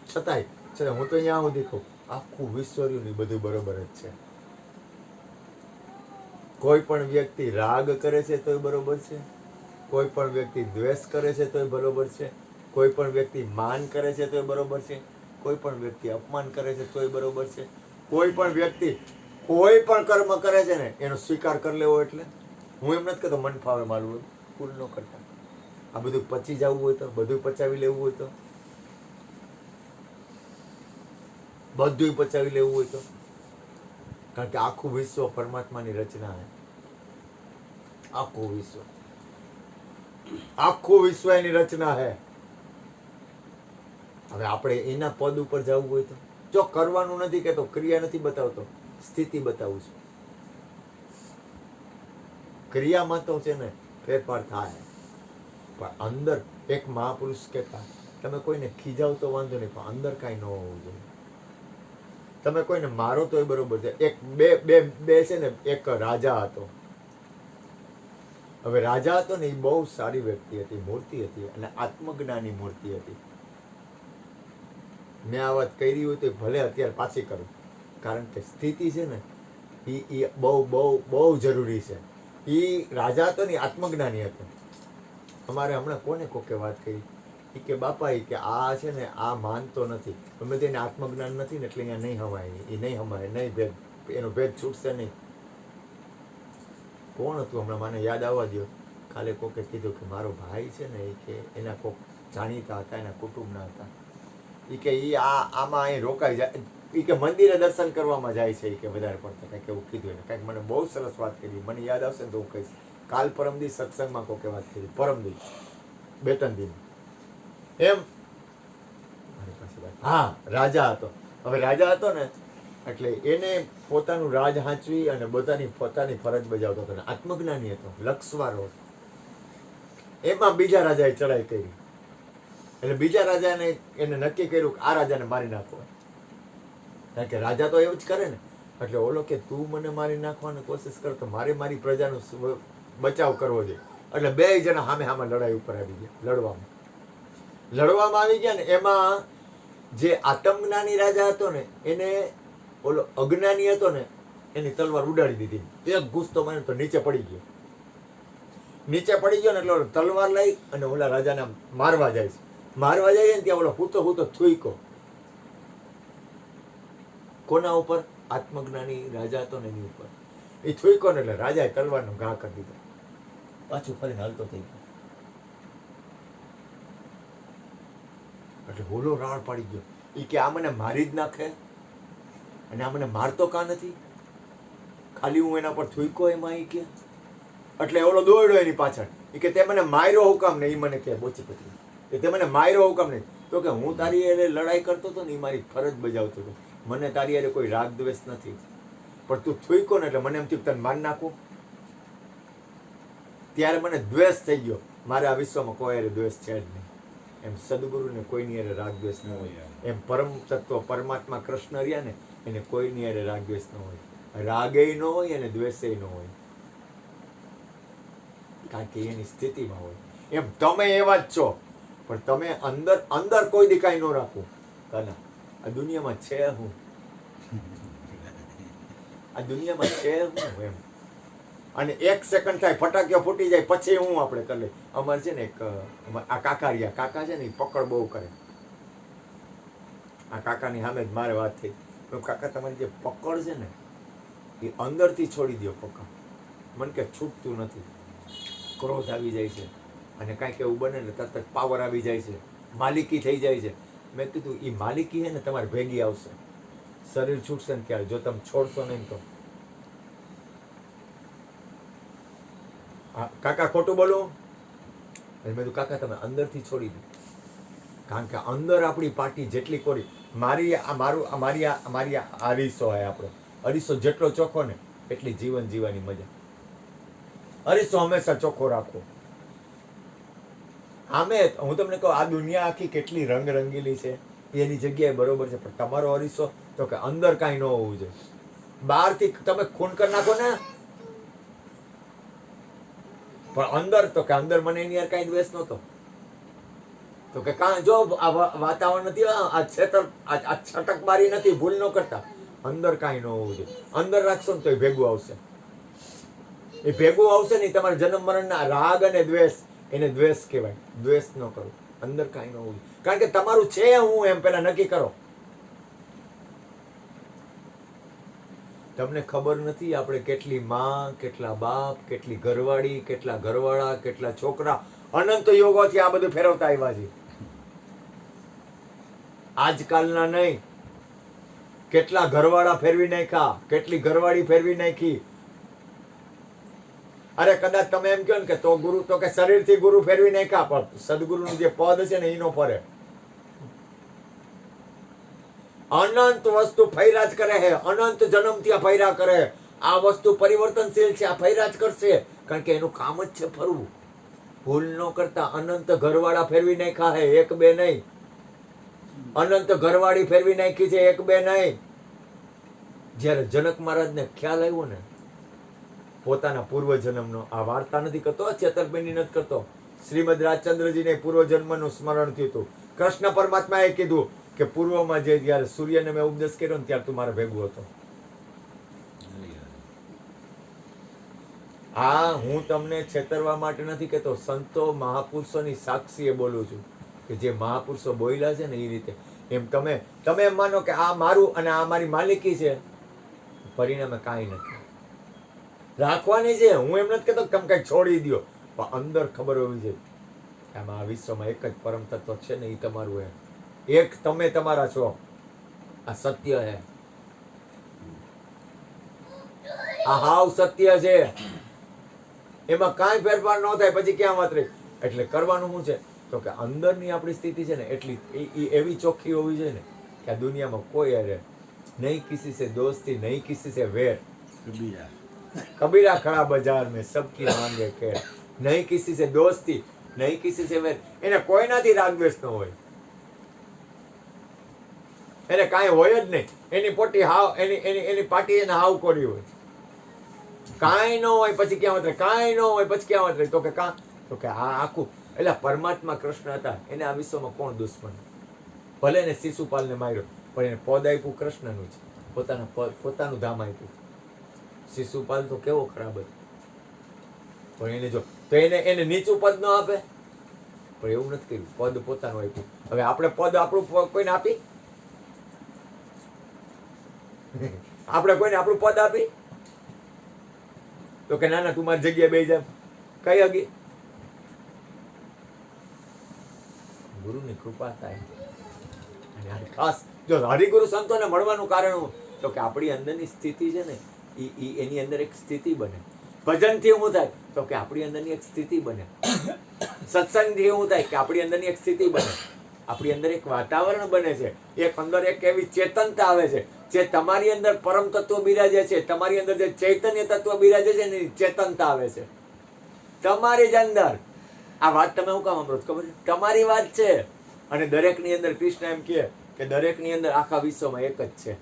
છતાંય હું તો અહીંયા સુધી કહું, આખું વિશ્વની બધું બરોબર જ છે. કોઈ પણ વ્યક્તિ રાગ કરે છે તોય બરોબર છે, કોઈ પણ વ્યક્તિ દ્વેષ કરે છે તોય બરોબર છે, કોઈ પણ વ્યક્તિ માન કરે છે તોય બરોબર છે, કોઈ પણ વ્યક્તિ અપમાન કરે છે તોય બરોબર છે, કોઈ પણ વ્યક્તિ કોઈ પણ કર્મ કરે છે ને એનો સ્વીકાર કરી લેવો. એટલે હું એમ નથી કહેતો મન ફાવે મારું ભૂલ ન કરતા. આ બધું પચી જવું હોય તો, બધું પચાવી લેવું હોય તો, બધું પચાવી લેવું હોય તો, કારણ કે આખું વિશ્વ પરમાત્માની રચના છે. આખું વિશ્વ એની રચના છે. હવે આપણે એના પદ ઉપર જવું હોય તો, જો કરવાનું નથી કહેતો, ક્રિયા નથી બતાવતો, સ્થિતિ બતાવું છું. ક્રિયામાં તો છે ને ફેરફાર થાય, પણ અંદર એક મહાપુરુષ કહેતા, તમે કોઈને ખીજાવ તો વાંધો નહીં, પણ અંદર કાંઈ ન હોવું જોઈએ. તમે કોઈને મારો તોય બરોબર છે. એક બે છે ને, એક રાજા હતો. હવે રાજા હતો ને, એ બહુ સારી વ્યક્તિ હતી, મૂર્તિ હતી, અને આત્મજ્ઞાની મૂર્તિ હતી. મેં આ વાત કરી હોય તો ભલે અત્યારે પાછી કરું, કારણ કે સ્થિતિ છે ને એ બહુ જરૂરી છે. એ રાજા હતો ને, આત્મજ્ઞાની હતો. અમારે હમણાં કોકે વાત કરી કે બાપા કે આ છે ને, આ માનતો નથી, અમે તેને આત્મજ્ઞાન નથી ને, એટલે અહીંયા નહીં હમાય, એ નહીં હમાય, નહીં ભેદ, એનો ભેદ છૂટશે નહીં. કોણ હતું હમણાં મને યાદ આવવા દો. કાલે કોકે કીધું કે મારો ભાઈ છે ને, એ કે એના કોક જાણીતા હતા, એના કુટુંબના હતા. એ કે આમાં અહીં રોકાઈ જાય, એ કે મંદિરે દર્શન કરવામાં જાય છે, એ કે વધારે પડતા કંઈક એવું કીધું એને. કંઈક મને બહુ સરસ વાત કરી, મને યાદ આવશે ને તો હું કહીશ. કાલ પરમદી સત્સંગમાં કોકે વાત કરી, પરમદી 2-3 દિન એમ. હા, રાજા હતો. હવે રાજા હતો ને, એટલે એને પોતાનું રાજ હાંચવી અને પોતાની ફરજ બજાવતો હતો. આત્મજ્ઞાની હતો, લક્ષવાળો હતો. એમાં બીજા રાજાએ ચડાઈ કરી, એટલે બીજા રાજાને એને નક્કી કર્યું કે આ રાજાને મારી નાખવો. કારણ કે રાજા તો એવું જ કરે ને. એટલે ઓલો કે તું મને મારી નાખવાની કોશિશ કર, તો મારે મારી પ્રજાનો બચાવ કરવો જોઈએ. એટલે 2 જણા સામે લડાઈ ઉપર આવી ગયા. લડવામાં આવી ગયા ને, એમાં જે આત્મજ્ઞાની રાજા હતો ને, એને ઓલો અજ્ઞાની હતો ને, એની તલવાર ઉડાડી દીધી. એક ગુસ્સો માર્યો તો નીચે પડી ગયો ને, એટલે તલવાર લઈ અને ઓલા રાજાને મારવા જાય છે. મારવા જાય ને ત્યાં ઓલો હૂતો થૂઈકો. કોના ઉપર? આત્મજ્ઞાની રાજા હતો ને એની ઉપર. એ થૂઈકો ને એટલે રાજાએ તલવારનો ઘા કરી દીધો. પાછું ફરીને હાલતો થઈ ગયો. એટલે હોલો રાડ પાડી ગયો. એ કે આ મને મારી જ નાખે, અને આ મને મારતો કાં નથી, ખાલી હું એના પર થૂઈકો એમાં. એ કે એટલે ઓલો દોડ્યો એની પાછળ. એ કે તે મને માર્યો હું કામ ને? એ મને કે બોચી પતી કે તે મને માર્યો હું કામ નહીં? તો કે હું તારી હારે લડાઈ કરતો હતો ને, એ મારી ફરજ બજાવતો હતો, મને તારી હારે કોઈ રાગ દ્વેષ નથી, પણ તું થૂઈકો ને એટલે મને એમ થયું તને માર નાખું. ત્યારે મને દ્વેષ થઈ ગયો, મારે આ વિશ્વમાં કોઈ હારે દ્વેષ છે જ નહીં. એમ સદગુરુને કોઈની હારે રાગ દ્વેષ ન હોય. એમ પરમ તત્વ પરમાત્મા કૃષ્ણ રહ્યા ને, એને કોઈની હારે રાગ દ્વેષ ન હોય. રાગેય ન હોય અને દ્વેષેય ન હોય, કારણ કે એની સ્થિતિમાં હોય. એમ તમે એવા જ છો, પણ તમે અંદર અંદર કોઈ દી કાંઈ ન રાખો. કાના આ દુનિયામાં છે હું, આ દુનિયામાં છે હું એમ. અને 1 સેકન્ડ થાય, ફટાકીઓ ફૂટી જાય, પછી હું આપણે કરી લઈએ. અમારે છે ને એક આ કાકારિયા કાકા છે ને, એ પકડ બહુ કરે. આ કાકાની સામે જ મારે વાત થઈ. કાકા તમારી જે પકડ છે ને, એ અંદરથી છોડી દો પકડ. મને કે છૂટતું નથી, ક્રોધ આવી જાય છે, અને કાંઈક એવું બને ને તરત જ પાવર આવી જાય છે, માલિકી થઈ જાય છે. મેં કીધું એ માલિકી છે ને તમારે ભેગી આવશે, શરીર છૂટશે ને ક્યારે, જો તમે છોડશો નહીં તો. કાકા ખોટું બોલું? મેં કીધું કાકા તમે અંદરથી છોડી દો, કારણ કે અંદર આપણી પાર્ટી જેટલી કોરી, મારી અરીસો હે આપણો. અરીસો જેટલો ચોખ્ખો ને એટલી જીવન જીવવાની મજા. અરીસો હંમેશા ચોખ્ખો રાખો. આમે હું તમને કહું, આ દુનિયા આખી કેટલી રંગ રંગીલી છે, એની જગ્યાએ બરોબર છે, પણ તમારો અરીસો તો કે અંદર કાંઈ ન હોવું જોઈએ. બહારથી તમે ખૂન કરી નાખો ને, પણ અંદર તો કે અંદર મને એની યાર કાંઈ દ્વેષ નહોતો. તો કે કાં જો આ વાતાવરણ નથી, આ છટકબારી નથી, ભૂલ ન કરતા. અંદર કાંઈ ન હોવું જોઈએ. અંદર રાખશો ને તો એ ભેગું આવશે. એ ભેગું આવશે ને, તમારા જન્મ મરણના રાગ અને દ્વેષ, એને દ્વેષ કહેવાય. દ્વેષ ન કરો, અંદર કાંઈ ન હોવું જોઈએ. કારણ કે તમારું છે હું એમ પેલા નક્કી કરો. તમને ખબર નથી આપણે કેટલી માં, કેટલા બાપ, કેટલી ઘરવાળી, કેટલા ઘરવાળા, કેટલા છોકરા અનંત યોગોથી આ બધું ફેરવતા આવ્યા છે. આજકાલના નહીં, કેટલા ઘરવાળા ફેરવી નાખ્યા, કેટલી ઘરવાળી ફેરવી નાખી. અરે કદાચ તમે એમ કહો ને કે તો ગુરુ, તો કે શરીરથી ગુરુ ફેરવી નાખ્યા, પણ સદગુરુનું જે પદ છે ને એનો ફરે. અનંત વસ્તુ ફૈરા જ કરે છે, અનંત જન્મથી આ ફૈરા કરે. આ વસ્તુ પરિવર્તનશીલ છે, આ ફૈરા જ કરશે, કારણ કે એનું કામ જ છે ફરવું. ભૂલ ન કરતા. અનંત ઘરવાળા ફેરવી નાખ્યા છે, 1 2 નહીં. અનંત ઘરવાળી ફેરવી નાખી છે, 1 2 નહીં. જ્યારે જનક મહારાજને ખ્યાલ આવ્યો ને પોતાના પૂર્વજન્મનો, આ વાર્તા નથી કરતો, છેતરપિંડી નથી કરતો, શ્રીમદ રાજચંદ્રજીને પૂર્વજન્મનું સ્મરણ થયું હતું. કૃષ્ણ પરમાત્માએ કીધું કે પૂર્વમાં જે જ્યારે સૂર્યને મેં ઉપદેશ કર્યો ને ત્યારે તું મારે ભેગું હતો. આ હું તમને છેતરવા માટે નથી કહેતો, સંતો મહાપુરુષોની સાક્ષીએ બોલું છું કે જે મહાપુરુષો બોલ્યા છે ને એ રીતે. એમ તમે એમ માનો કે આ મારું અને આ મારી માલિકી છે, પરિણામે કાંઈ નથી. રાખવાની છે. હું એમ નથી કહેતો કે તમે કંઈક છોડી દો, પણ અંદર ખબર હોવી જોઈએ કે આમાં આ વિશ્વમાં એક જ પરમ તત્વ છે ને, એ તમારું હે. એક તમે તમારા છો. આ સત્ય હે, આ હાવ સત્ય છે. એમાં કાંઈ ફેરફાર ન થાય પછી ક્યાં વાત રહી. એટલે કરવાનું શું છે તો કે અંદરની આપણી સ્થિતિ છે ને એટલી એવી ચોખ્ખી હોવી જોઈએ ને કે આ દુનિયામાં કોઈ અરે નહીં કિસી સે દોસ્તી, નહીં કિસી સે વેર. કબીરા ખડા બજાર में सबकी मांगे खेर, नहीं किसी से दोस्ती, नहीं किसी से वेर. એને કોઈનાથી રાગદ્વેષ ન હોય, એને કાંઈ હોય જ નહીં. એની પોટી હાવ એની પાટી એને હાવ કોરી હોય. કાંઈ ન હોય પછી ક્યાં વાત રહી, કાંઈ ન હોય પછી ક્યાં વાત રહી. તો કે કાં, તો કે આ આખું એટલે પરમાત્મા કૃષ્ણ હતા, એને આ વિશ્વમાં કોણ દુશ્મન? ભલે એને શિશુપાલને માર્યો, પણ એને પદ આપ્યું કૃષ્ણનું છે, પોતાનું ધામ આપ્યું. શિશુપાલ તો કેવો ખરાબ હતો, પણ એને જો તો એને નીચું પદ ન આપે, પણ એવું નથી કર્યું, પદ પોતાનું આપ્યું. હવે આપણે પદ આપણું કોઈને આપી? આપણે કોઈને આપણું પદ આપી? તો કે ના ના તું મારી જગ્યાએ બેસી જા. કઈ હગી? ગુરુની કૃપા થાય. ખાસ જો હરિગુરુ સંતોને મળવાનું કારણ શું? તો કે આપણી અંદરની સ્થિતિ છે ને એની અંદર એક સ્થિતિ બને. ભજનથી શું થાય? તો કે આપણી અંદરની એક સ્થિતિ બને. સત્સંગથી શું થાય? કે આપણી અંદરની એક સ્થિતિ બને. આપણી અંદર એક વાતાવરણ બને છે, એક અંદર એક એવી ચેતનતા આવે છે જે તમારી અંદર પરમ તત્વ બિરાજે છે, તમારી અંદર જે ચૈતન્ય તત્વ બિરાજે છે એની ચેતનતા આવે છે તમારી જ અંદર. આ વાત તમે શું કામ સાંભળો છો ખબર છે? તમારી વાત છે. અને દરેકની અંદર કૃષ્ણ એમ કહે કે દરેકની અંદર આખા વિશ્વમાં એક જ છે.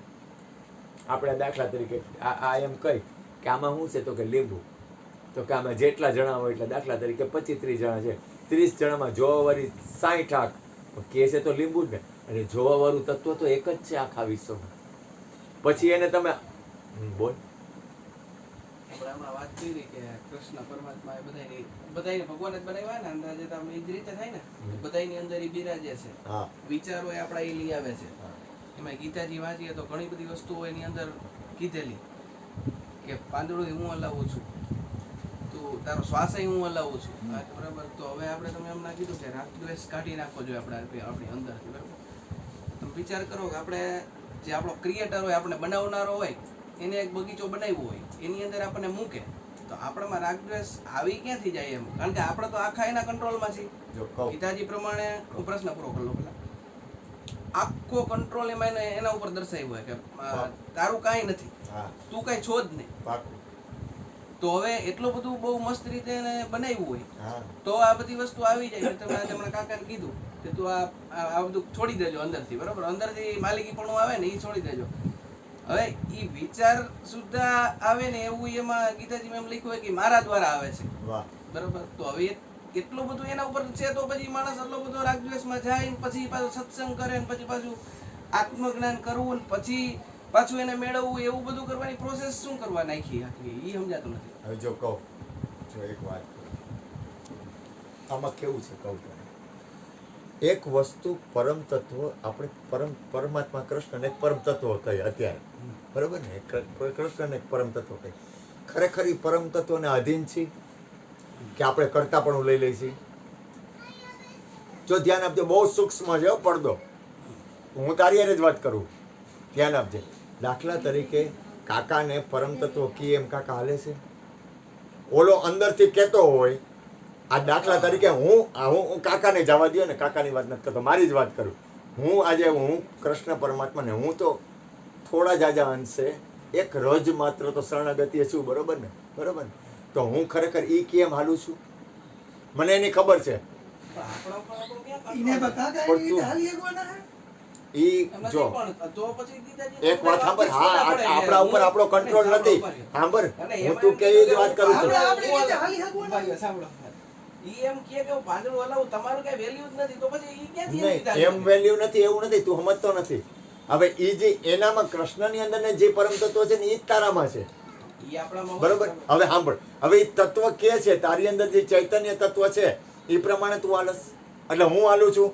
આપણે દાખલા તરીકે આ એમ કહી કે આમાં શું છે? તો કે લીંબુ. તો કે આમાં જેટલા જણા હોય એટલે દાખલા તરીકે 25-30 જણા છે, 30 જણામાં જોવાવાળી 60 આંખ કહે છે તો લીંબુ જ ને. અને જોવાવાળું તત્વ તો એક જ છે આખા વિશ્વમાં. પછી એને તમે બોલ.
આપણે હમણાં વાત કરી કે કૃષ્ણ પરમાત્મા એ બધાને ભગવાન જ બનાવ્યા ને, અંદાજે તો એ જ રીતે થાય ને, બધાની અંદર એ બિરાજે છે. વિચારો એ આપણા એ લઈ આવે છે. એમાં ગીતાજી વાંચીએ તો ઘણી બધી વસ્તુઓ એની અંદર કીધેલી કે પાંદડું હું હલાવું છું, તું તારો શ્વાસ હું હલાવું છું, બરાબર. તો હવે આપણે તમે એમ કીધું કે રાગ દ્વેષ કાઢી નાખવો જોઈએ આપણી અંદરથી, બરાબર. તમે વિચાર કરો કે આપણે જે આપણો ક્રિએટર હોય, આપણે બનાવનારો હોય, એને એક બગીચો બનાવ્યો હોય, એની અંદર આપણને મૂકે તો આપણામાં રાગદ્વેષ આવી ક્યાંથી જાય એમ? કારણ કે આપણે તો આખા એના કંટ્રોલમાં છીએ. ગીતાજી પ્રમાણે હું પ્રશ્ન પૂરો કરી લઉં પેલા. આખો કંટ્રોલ એમાં એના ઉપર દર્શાવ્યો હોય કે તારું કાંઈ નથી, તું કાંઈ છો જ નહીં. તો હવે એટલું બધું બહુ મસ્ત રીતે એને બનાવ્યું હોય તો આ બધી વસ્તુ આવી જાય. તમે કાકાને કીધું કે તું આ બધું છોડી દેજો અંદરથી, બરાબર. અંદરથી માલિકીપણું આવે ને એ છોડી દેજો. હવે એ વિચાર સુદ્ધા આવે ને એવું એમાં ગીતાજીમાં એમ લખ્યું હોય કે મારા દ્વારા આવે છે, બરાબર. તો હવે એટલું બધું એના ઉપર છે તો પછી માણસ એટલો બધો રાગદ્વેષમાં જાય ને પછી પાછું સત્સંગ કરે ને પછી પાછું આત્મજ્ઞાન કરવું ને પછી પાછું એને મેળવવું, એવું બધું કરવાની પ્રોસેસ શું કરવા નાખી આખી એ સમજાતું નથી.
હવે જો કહું, જો એક વાત આમાં કેવું છે કહું તો, એક વસ્તુ પરમ તત્વ આપણે પરમાત્મા કૃષ્ણ એક પરમ તત્વ કહે અત્યારે, બરોબર ને? કૃષ્ણ એક પરમ તત્વ કહે. ખરેખર એ પરમ તત્વને આધીન છે કે આપણે કરતા પણ લઈ લઈ છીએ? જો ધ્યાન આપજો, બહુ સૂક્ષ્મ છે પડદો. હું તારી હારે જ વાત કરું, ધ્યાન આપજે. દાખલા તરીકે કાકાને પરમ તત્વ કી એમ કાકા હાલે છે? ઓલો અંદરથી કહેતો હોય, આ દાખલા તરીકે હું કાકાને જવા દો ને, કાકાની વાત નથી કરતો, મારી જ વાત કરું. હું કૃષ્ણ પરમાત્માને હું તો થોડા જાજા અંશે એક રોજ માત્ર તો શરણાગતિએ છું, બરોબર ને? બરોબર ને? તો હું ખરેખર ઈ કેમ હાલું છું? મને એની ખબર છે. એક વાત સાંભળ, હા આપણા ઉપર આપણો કંટ્રોલ નથી. સાંભળ, હું તું કેવી જ વાત કરું છું. એમ વેલ્યુ નથી એવું નથી, તું સમજતો નથી. હવે ઈ જે એનામાં કૃષ્ણની અંદર ને જે પરમ તત્વ છે ને ઈ જ તારામાં છે, બરોબર. હવે સાંભળ, હવે એ તત્વ કે છે તારી અંદર જે ચૈતન્ય તત્વ છે એ પ્રમાણે તું હાલસ, એટલે હું હાલું છું.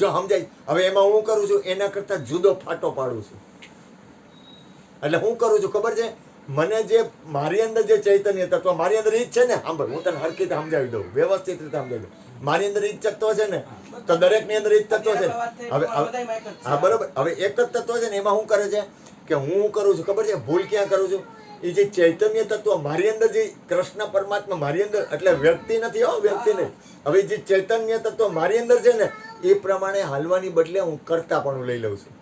જો સમજાય? હવે એમાં હું કરું છું એના કરતા જુદો ફાટો પાડું છું. એટલે હું કરું છું ખબર છે? મને જે મારી અંદર જે ચૈતન્ય તત્વ મારી અંદર ઈ જ છે ને, સાંભળ હું તને હરખી રીતે સમજાવી દઉં, વ્યવસ્થિત રીતે સમજાવી દઉં. મારી અંદર ઈ જ તત્વ છે ને, તો દરેક ની અંદર ઈ જ તત્વ છે. હવે હા બરોબર. હવે એક જ તત્વ છે ને, એમાં શું કરે છે કે હું કરું છું ખબર છે? ભૂલ ક્યાં કરું છું? એ જે ચૈતન્ય તત્વ મારી અંદર જે કૃષ્ણ પરમાત્મા મારી અંદર, એટલે વ્યક્તિ નથી હો, વ્યક્તિ નહીં. હવે જે ચૈતન્ય તત્વ મારી અંદર છે ને એ પ્રમાણે હાલવાની બદલે હું કરતાપણું લઈ લઉં છું.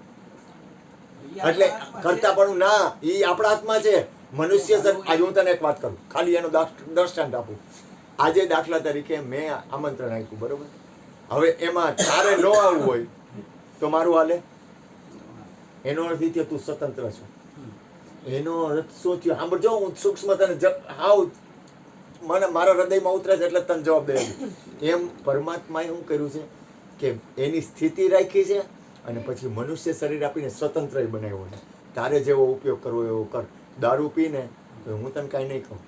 એટલે કરતાપણું ના, એ આપણા હાથમાં છે. મનુષ્ય આજે હું તને એક વાત કરું, ખાલી એનું દ્રષ્ટાંત આપું. આજે દાખલા તરીકે મેં આમંત્રણ આપ્યું, બરોબર. હવે એમાં તારે ન આવવું હોય તો મારું હાલે? એનો અર્થ એ તું સ્વતંત્ર છો. એનો અર્થ શું થયો? સાંભળજો, હું સૂક્ષ્મ તને હાવ મને મારા હૃદયમાં ઉતરે છે એટલે તને જવાબ દે. એમ પરમાત્માએ શું કર્યું છે કે એની સ્થિતિ રાખી છે અને પછી મનુષ્ય શરીર આપીને સ્વતંત્ર બનાવ્યો છે. તારે જેવો ઉપયોગ કરવો એવો કર. દારૂ પીને તો હું તને કાંઈ નહીં કહું,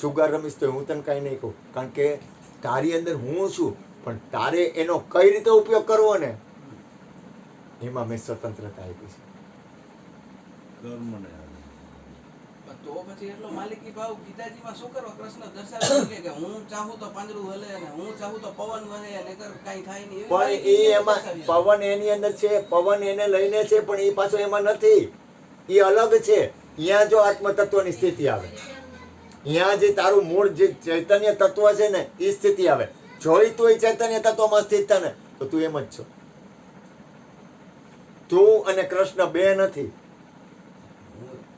જુગાર રમીશ તો હું તને કાંઈ નહીં કહું, કારણ કે તારી અંદર હું છું. પણ તારે એનો કઈ રીતે ઉપયોગ કરવો ને એમાં મેં સ્વતંત્રતા આપી છે.
તો પછી એટલો માલિકી ભાવ ગીતાજીમાં શું કરવા કૃષ્ણ દર્શાવે છે કે હું ચાહું તો પાંદડું હલે અને હું ચાહું તો પવન વહે અને કાંઈ થાય નહીં એવી
પણ
માલિકી
એ એમાં
દર્શાવી છે.
પવન એની અંદર છે, પવન એને લઈને છે, પણ એ પાછો એમાં નથી. એ અલગ છે. અહીંયા જો આત્મતત્વની સ્થિતિ આવે, અહીંયા જે તારું મૂળ જે ચૈતન્ય તત્વ છે ને એ સ્થિતિ આવે. જોઈ તું એ ચૈતન્ય તત્વમાં સ્થિત થાય ને તો તું એમ જ છો. તું અને કૃષ્ણ બે નથી.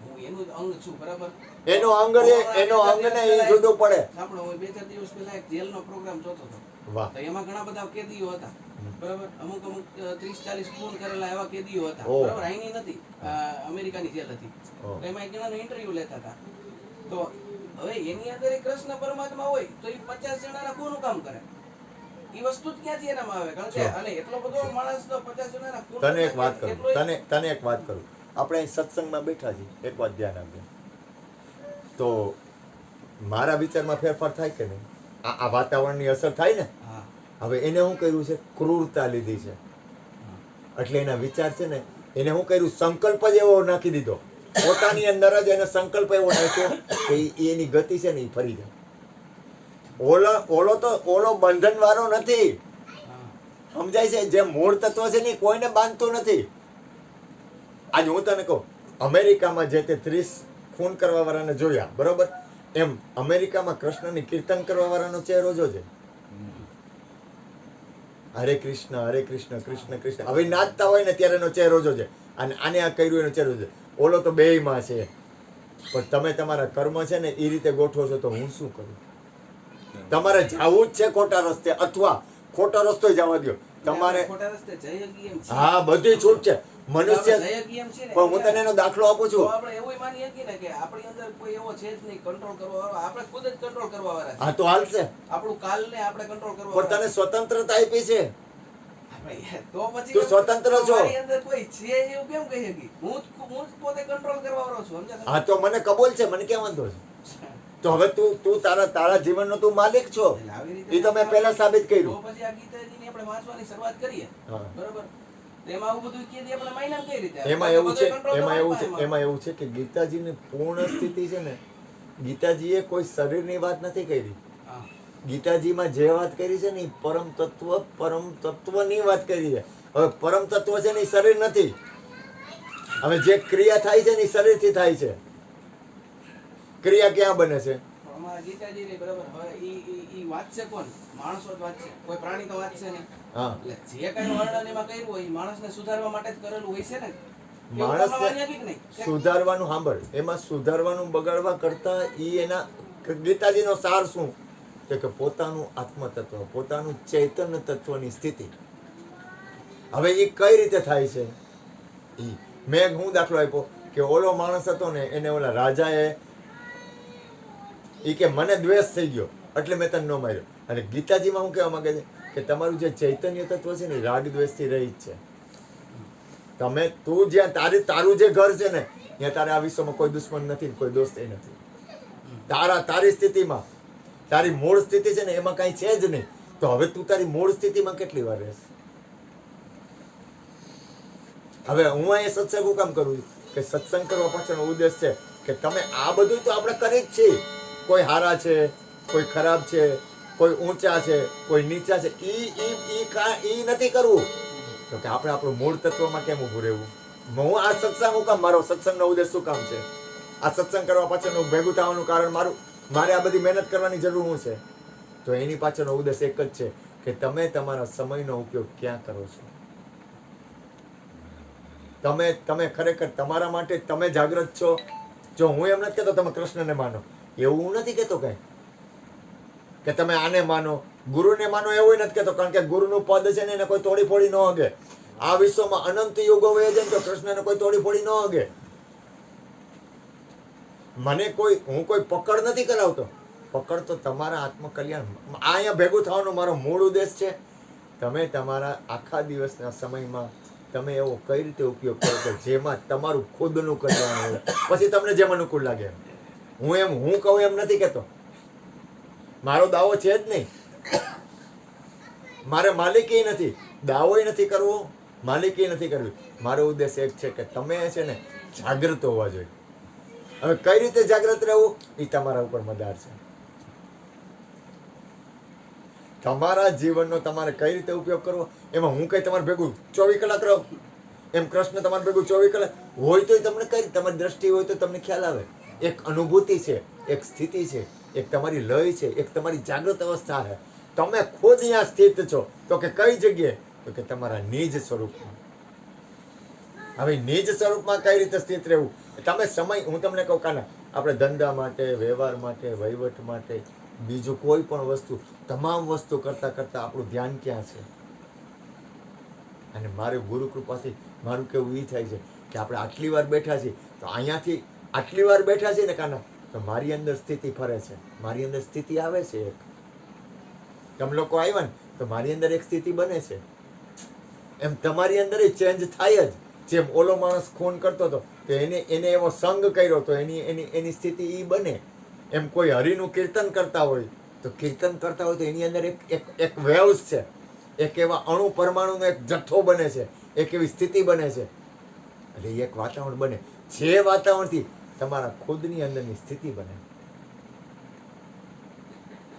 હું એનું જ અંગ છું, બરાબર?
એનો અંગ ને એ જુદું પડે.
સાંભળો, હું 2-4 દિવસ પહેલા એક જેલનો પ્રોગ્રામ જોતો હતો.
વાહ.
તો એમાં ઘણા બધા કેદીઓ હતા, બરાબર? અમુક 30-40 ખૂન કરેલા એવા કેદીઓ હતા,
ઓહ.
બરાબર? અહીંની નથી, અમેરિકાની જેલ હતી.
ઓહ.
તો એમાં એક જણાનો ઇન્ટરવ્યુ લેતા હતા. તો હવે એની અંદર એ કૃષ્ણ પરમાત્મા હોય તો એ 50 જણાના કોનું કામ કરે? એ વસ્તુ જ ક્યાંથી એનામાં આવે? કારણ કે અને એટલો બધો માણસ તો 50 જણાના ખૂન
તને એક વાત કરું,
એટલો-
તને એક વાત કરું. આપણે અહીં સત્સંગમાં બેઠા છીએ, એક વાત ધ્યાન આપજો. તો મારા વિચારમાં ફેરફાર થાય કે નહીં? આ વાતાવરણની અસર થાય ને.
હા,
હવે એને શું કર્યું છે? ક્રૂરતા લીધી છે. એટલે એના વિચાર છે ને, એને શું કર્યું? સંકલ્પ જ એવો નાખી દીધો. પોતાની અંદર જ એને સંકલ્પ એવો નાખ્યો કે એની ગતિ છે ને એ ફરી જાય. ઓલો બંધન વાળો નથી.
હા.
સમજાય છે? જે મૂળ તત્વ છે ને એ કોઈને બાંધતું નથી. આજે હું તને કહું, અમેરિકામાં જે તે 30 ખૂન કરવા વાળાને જોયા, બરોબર? એમ અમેરિકામાં કૃષ્ણની કીર્તન કરવા વાળાનો ચહેરો જોજે. હરે કૃષ્ણ કૃષ્ણ કૃષ્ણ. હવે નાચતા હોય ને ત્યારે એનો ચહેરો જોજે, અને આને આ કર્યું એનો ચહેરો જોજે. ઓલો તો બેયમાં છે. પણ તમે તમારા કર્મ છે ને એ રીતે ગોઠવો છો તો હું શું કરું? તમારે જાવું જ છે ખોટા રસ્તે, અથવા ખોટો રસ્તો જવા દો તમારે.
ખોટા રસ્તે જઈ શકીએ એમ છીએ.
હા, બધી છૂટ છે. મનુષ્ય
આપણે જઈ શકીએ એમ છીએ ને,
પણ હું તને એનો દાખલો આપું
તો
છું.
આપણે એવું માની શકીએ ને કે આપણી અંદર કોઈ એવો છે જ નહીં કંટ્રોલ કરવા વાળો. આપણે ખુદ જ કંટ્રોલ કરવા વાળા
હા,
છે.
તો હાલશે.
આપણું કાલને આપણે કંટ્રોલ કરવા
પણ તને
વાળા
સ્વતંત્રતા આપી છે.
છે. તો પછી
તું સ્વતંત્ર છો.
મારી અંદર કોઈ છે એવું કેમ કહી શકી? હું જ પોતે કંટ્રોલ કરવા વાળો છું, સમજ્યા તમે?
હા, તો મને કબૂલ છે. મને ક્યાં વાંધો છે? તો હવે તું તારા જીવનનો તું માલિક છો.
એટલે આવી રીતે
એ તો મેં પહેલા સાબિત
તો
કર્યું.
પછી આ ગીતાજીની આપણે વાંચવાની શરૂઆત કરીએ,
હા.
બરોબર? તો એમાં આવું બધું કીધું આપણે માન્યા કઈ રીતે?
એમાં
બધું
એવું છે
control
એમાં એવું છે
તમારી
એમાં એવું છે કે ગીતાજીની પૂર્ણ સ્થિતિ છે ને, ગીતાજીએ કોઈ શરીરની વાત નથી કરી.
હા.
ગીતાજીમાં જે વાત કરી છે ને એ પરમ તત્વની વાત કરી છે. હવે પરમ તત્વ છે ને એ શરીર નથી. હવે જે ક્રિયા થાય છે ને એ શરીરથી થાય છે. ક્રિયા ક્યાં બને છે?
અમારા ગીતાજીની બરાબર હવે ઈ વાંચશે કોણ? માણસો જ વાંચશે, કોઈ પ્રાણી તો વાંચશે નહીં.
હા,
એટલે જે કાંઈ વર્ણન એમાં કર્યું હોય ઈ માણસને સુધારવા માટે જ કરેલું હોય છે ને. એવું
માણસને
તમે માન્યા કે નહીં?
સુધારવાનું સાંભળ. એમાં સુધારવાનું બગાડવા કરતા ઈ એના ગીતાજીનો સાર શું? તો કે પોતાનું આત્મતત્વ, પોતાનું ચૈતન્ય તત્વની સ્થિતિ. હવે એ કઈ રીતે થાય છે? ઈ મેં હું દાખલો આપ્યો કે ઓલો માણસ હતો ને, એને ઓલા રાજાએ ઈ કે મને દ્વેષ થઈ ગયો એટલે મેં તને ન માર્યો. અને ગીતાજીમાં હું કહેવા માંગે છે કે તમારું જે ચૈતન્ય તત્વ છે ને રાગ દ્વેષથી રહિત છે. તું જ્યાં તારું જે ઘર છે ને ત્યાં તારે આ વિશ્વમાં કોઈ દુશ્મન નથી, કોઈ દોસ્ત નથી. તારી સ્થિતિમાં, તારી મૂળ સ્થિતિ છે ને એમાં કઈ છે જ નહીં. તો હવે તું તારી મૂળ સ્થિતિમાં કેટલી વાર રહેશ? હવે હું અહીંયા સત્સંગ હું કામ કરું છું કે સત્સંગ કરવા પાછળનો ઉદ્દેશ છે કે તમે આ બધું તો આપણે કરી જ છીએ. કોઈ હારા છે, કોઈ ખરાબ છે, કોઈ ઊંચા છે, કોઈ નીચા છે, ઈ નથી કરવું. તો કે આપણે આપણું મૂળ તત્વમાં કેમ ઊભું રહેવું? હું આ સત્સંગ હું કામ, મારો સત્સંગનો ઉદ્દેશ શું કામ છે? આ સત્સંગ કરવા પાછળનું ભેગું થવાનું કારણ મારે આ બધી મહેનત કરવાની જરૂર શું છે? તો એની પાછળનો ઉદ્દેશ એક જ છે કે તમે તમારા સમયનો ઉપયોગ ક્યાં કરો છો. તમે ખરેખર તમારા માટે તમે જાગૃત છો. જો હું એમ નથી કહેતો તમે કૃષ્ણને માનો, એવું હું નથી કહેતો કઈ કે તમે આને માનો, ગુરુને માનો, એવું નથી કહેતો. કારણ કે ગુરુનું પદ છે ને એને કોઈ તોડી ફોડી ન હગે. આ વિશ્વમાં અનંત યુગો વહે જાય તો કૃષ્ણને કોઈ તોડી ફોડી ન હગે. હું કોઈ પકડ નથી કરાવતો. પકડ તો તમારા આત્મકલ્યાણ. અહીંયા ભેગું થવાનો મારો મૂળ ઉદ્દેશ છે. તમે તમારા આખા દિવસના સમયમાં તમે એવો કઈ રીતે ઉપયોગ કરો કે જેમાં તમારું ખુદનું કલ્યાણ હોય. પછી તમને જેમ અનુકૂળ લાગે. હું કહું એમ નથી કહેતો. મારો દાવો છે જ નહીં. મારે માલિકી નથી, દાવોય નથી કરવો, માલિકી નથી કરવી. મારો ઉદ્દેશ એક છે કે તમે છે ને જાગૃત હોવા જોઈએ. હવે કઈ રીતે જાગ્રત રહેવું એ તમારા ઉપર મદાર છે. તમારા જીવનનો તમારે કઈ રીતે ઉપયોગ કરવો એમાં હું કઈ તમારે ભેગું 24 કલાક રહું એમ કૃષ્ણ તમારે ભેગું 24 કલાક હોય તો તમને કઈ તમારી દ્રષ્ટિ હોય તો તમને ખ્યાલ આવે. એક અનુભૂતિ છે, એક સ્થિતિ છે, એક તમારી લય છે, એક તમારી જાગૃત અવસ્થા છે. તમે ખુદ અહીંયા સ્થિત છો તો કે કઈ જગ્યાએ તો કે તમારા નિજ સ્વરૂપમાં. હવે નિજ સ્વરૂપમાં કઈ રીતે સ્થિત રહેવું તમે સમય હું તમને કહું કાના આપણે ધંધા માટે વ્યવહાર માટે વહીવટ માટે બીજું કોઈ પણ વસ્તુ તમામ વસ્તુ કરતા કરતા આપણું ધ્યાન ક્યાં છે. અને મારી ગુરુ કૃપાથી મારું કેવું એ થાય છે કે આપણે આટલી વાર બેઠા છીએ તો અહીંયાથી આટલી વાર બેઠા છીએ ને કાના તો મારી અંદર સ્થિતિ ફરે છે, મારી અંદર સ્થિતિ આવે છે. એક તમે લોકો આવ્યા ને તો મારી અંદર એક સ્થિતિ બને છે. એમ તમારી અંદર એ ચેન્જ થાય જ. જેમ ઓલો માણસ ખૂન કરતો હતો તો એને એવો સંગ કર્યો તો એની સ્થિતિ એ બને. એમ કોઈ હરિનું કીર્તન કરતા હોય તો કીર્તન કરતા હોય તો એની અંદર એક વેવ્સ છે, એક એવા અણુ પરમાણુનો એક જથ્થો બને છે, એક એવી સ્થિતિ બને છે. એટલે એક વાતાવરણ બને જે વાતાવરણથી તમારા ખુદની અંદરની સ્થિતિ બને.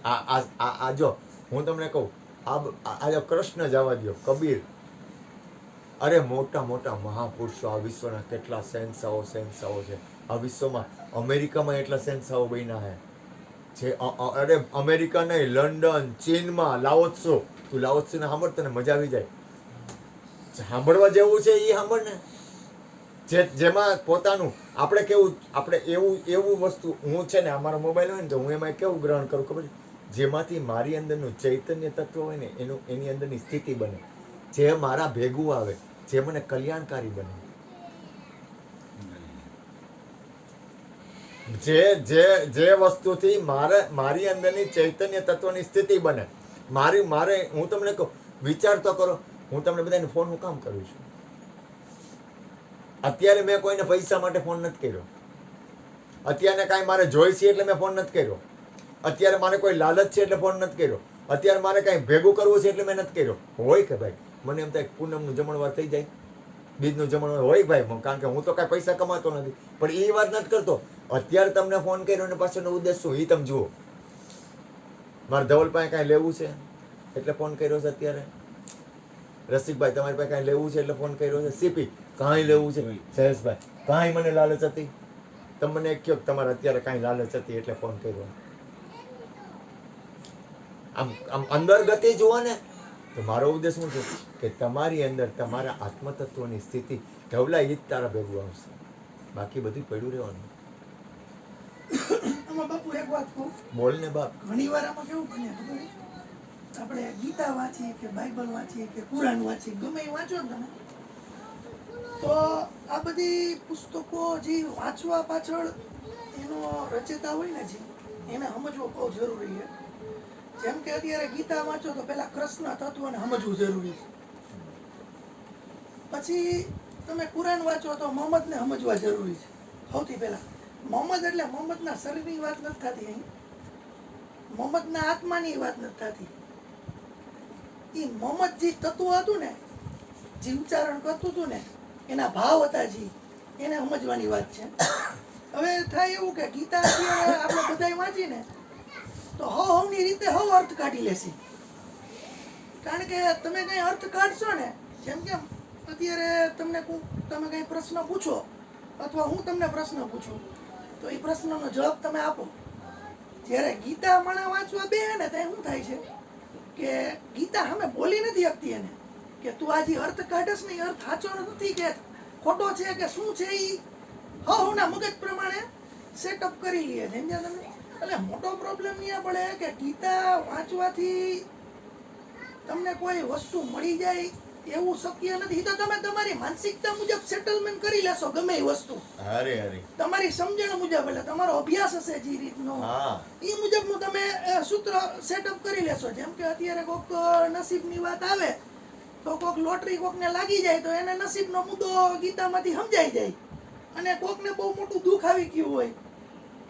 આ જો હું તમને કહું આ જો કૃષ્ણ જવા દો, કબીર, અરે મોટા મોટા મહાપુરુષો આ વિશ્વના કેટલા શહેનશાહો છે. આ વિશ્વમાં અમેરિકામાં એટલા શહેનશાહો બન્યા છે જે અરે અમેરિકા નહીં, લંડન, ચીનમાં લાઓત્સો. તું લાઓત્સોને સાંભળ તને મજા આવી જાય. સાંભળવા જેવું છે એ સાંભળ ને. જેમાં પોતાનું આપણે કેવું આપણે એવું વસ્તુ હું છે ને અમારો મોબાઈલ હોય ને તો હું એમાં કેવું ગ્રહણ કરું ખબર છે જેમાંથી મારી અંદરનું ચૈતન્ય તત્વ હોય ને એની અંદરની સ્થિતિ બને, જે મારા ભેગું આવે, જે મને કલ્યાણકારી બને, જે વસ્તુથી મારી અંદરની ચૈતન્ય તત્વની સ્થિતિ બને. મારે હું તમને કહું વિચાર તો કરો, હું તમને બધાને ફોન હું કામ કરું છું. અત્યારે મેં કોઈને પૈસા માટે ફોન નથી કર્યો. અત્યારે કાંઈ મારે જોઈ છે એટલે મેં ફોન નથી કર્યો. અત્યારે મારે કોઈ લાલચ છે એટલે ફોન નથી કર્યો. અત્યારે મારે કાંઈ ભેગું કરવું છે એટલે મેં નથી કર્યો. હોય કે ભાઈ મને એમ થાય પૂનમનું જમણવાર થઈ જાય, બીજનું જમણવાર હોય ભાઈ, કારણ કે હું તો કાંઈ પૈસા કમાતો નથી, પણ એ વાત નથી કરતો. અત્યારે તમને ફોન કર્યો ને પાછળનો ઉદ્દેશ શું એ તમે જુઓ. મારે ધવલ પાસે કાંઈ લેવું છે એટલે ફોન કર્યો છે. અત્યારે રસિકભાઈ તમારી પાસે કાંઈ લેવું છે એટલે ફોન કર્યો છે. સીપી કાંઈ લેવું છે. જયેશભાઈ કાંઈ મને લાલચ હતી. તમે મને એક કહો તમારે અત્યારે કાંઈ લાલચ હતી એટલે ફોન કર્યો. આમ અંદર ગતિ જુઓ ને તો મારો ઉદ્દેશ શું છે કે તમારી અંદર તમારા આત્મતત્વની સ્થિતિ ઢવલા એ જ તારા ભેગું આવશે, બાકી બધું પડ્યું રહેવાનું.
આમાં બાપુ એક વાત કહું,
બોલ ને બાપ.
ઘણી વાર આમાં કેવું બને ખબર છે? આપણે ગીતા વાંચીએ કે બાઇબલ વાંચીએ કે કુરાન વાંચીએ, ગમે એ વાંચો ને તમે, તો આ બધી પુસ્તકો જે વાંચવા પાછળ એનો રચેતા હોય ને એને સમજવો બહુ જરૂરી છે. જેમ કે અત્યારે ગીતા વાંચો તો પેલા કૃષ્ણ તત્વને સમજવું જરૂરી છે. પછી તમે કુરાન વાંચો તો મોહમ્મદને સમજવા જરૂરી છે. સૌથી પહેલા મોહમ્મદ એટલે મોહમ્મદના શરીરની વાત નથી થતી, અહીં મોહમ્મદના આત્માની વાત નથી થતી. એ મોહમ્મદ જે તત્વ હતું ને, જે ઉચ્ચારણ કરતું હતું ને, એના ભાવ હતા એને સમજવાની વાત છે. હવે થાય એવું કે ગીતા અત્યારે આપણે બધાય વાંચીને તો હવની રીતે હવ અર્થ કાઢી લેશે. કારણ કે તમે કઈ અર્થ કાઢશો ને, જેમ કે અત્યારે તમે કઈ પ્રશ્ન પૂછો અથવા હું તમને પ્રશ્ન પૂછું તો એ પ્રશ્નનો જવાબ તમે આપો. જ્યારે ગીતા માણા વાંચવા બે ને ત્યાં શું થાય છે કે ગીતા સામે બોલી નથી શકતી એને કે તું આ જે અર્થ કાઢસ ને એ અર્થ સાચો નથી કે ખોટો છે કે શું છે, એ હવના મગજ પ્રમાણે સેટઅપ કરી લે. સમજ્યા તમે? એટલે મોટો પ્રોબ્લેમ અહીંયા પડે કે ગીતા વાંચવાથી તમને કોઈ વસ્તુ મળી જાય એવું શક્ય નથી. તો તમે તમારી માનસિકતા મુજબ સેટલમેન્ટ કરી લેશો ગમે એ વસ્તુ, તમારી સમજણ મુજબ, એટલે તમારો અભ્યાસ હશે જે રીતનો એ મુજબનું તમે સૂત્ર સેટઅપ કરી લેશો. જેમ કે અત્યારે કોઈક નસીબની વાત આવે તો કોઈક લોટરી કોકને લાગી જાય તો એને નસીબનો મુદ્દો ગીતામાંથી સમજાઈ જાય, અને કોકને બહુ મોટું દુઃખ આવી ગયું હોય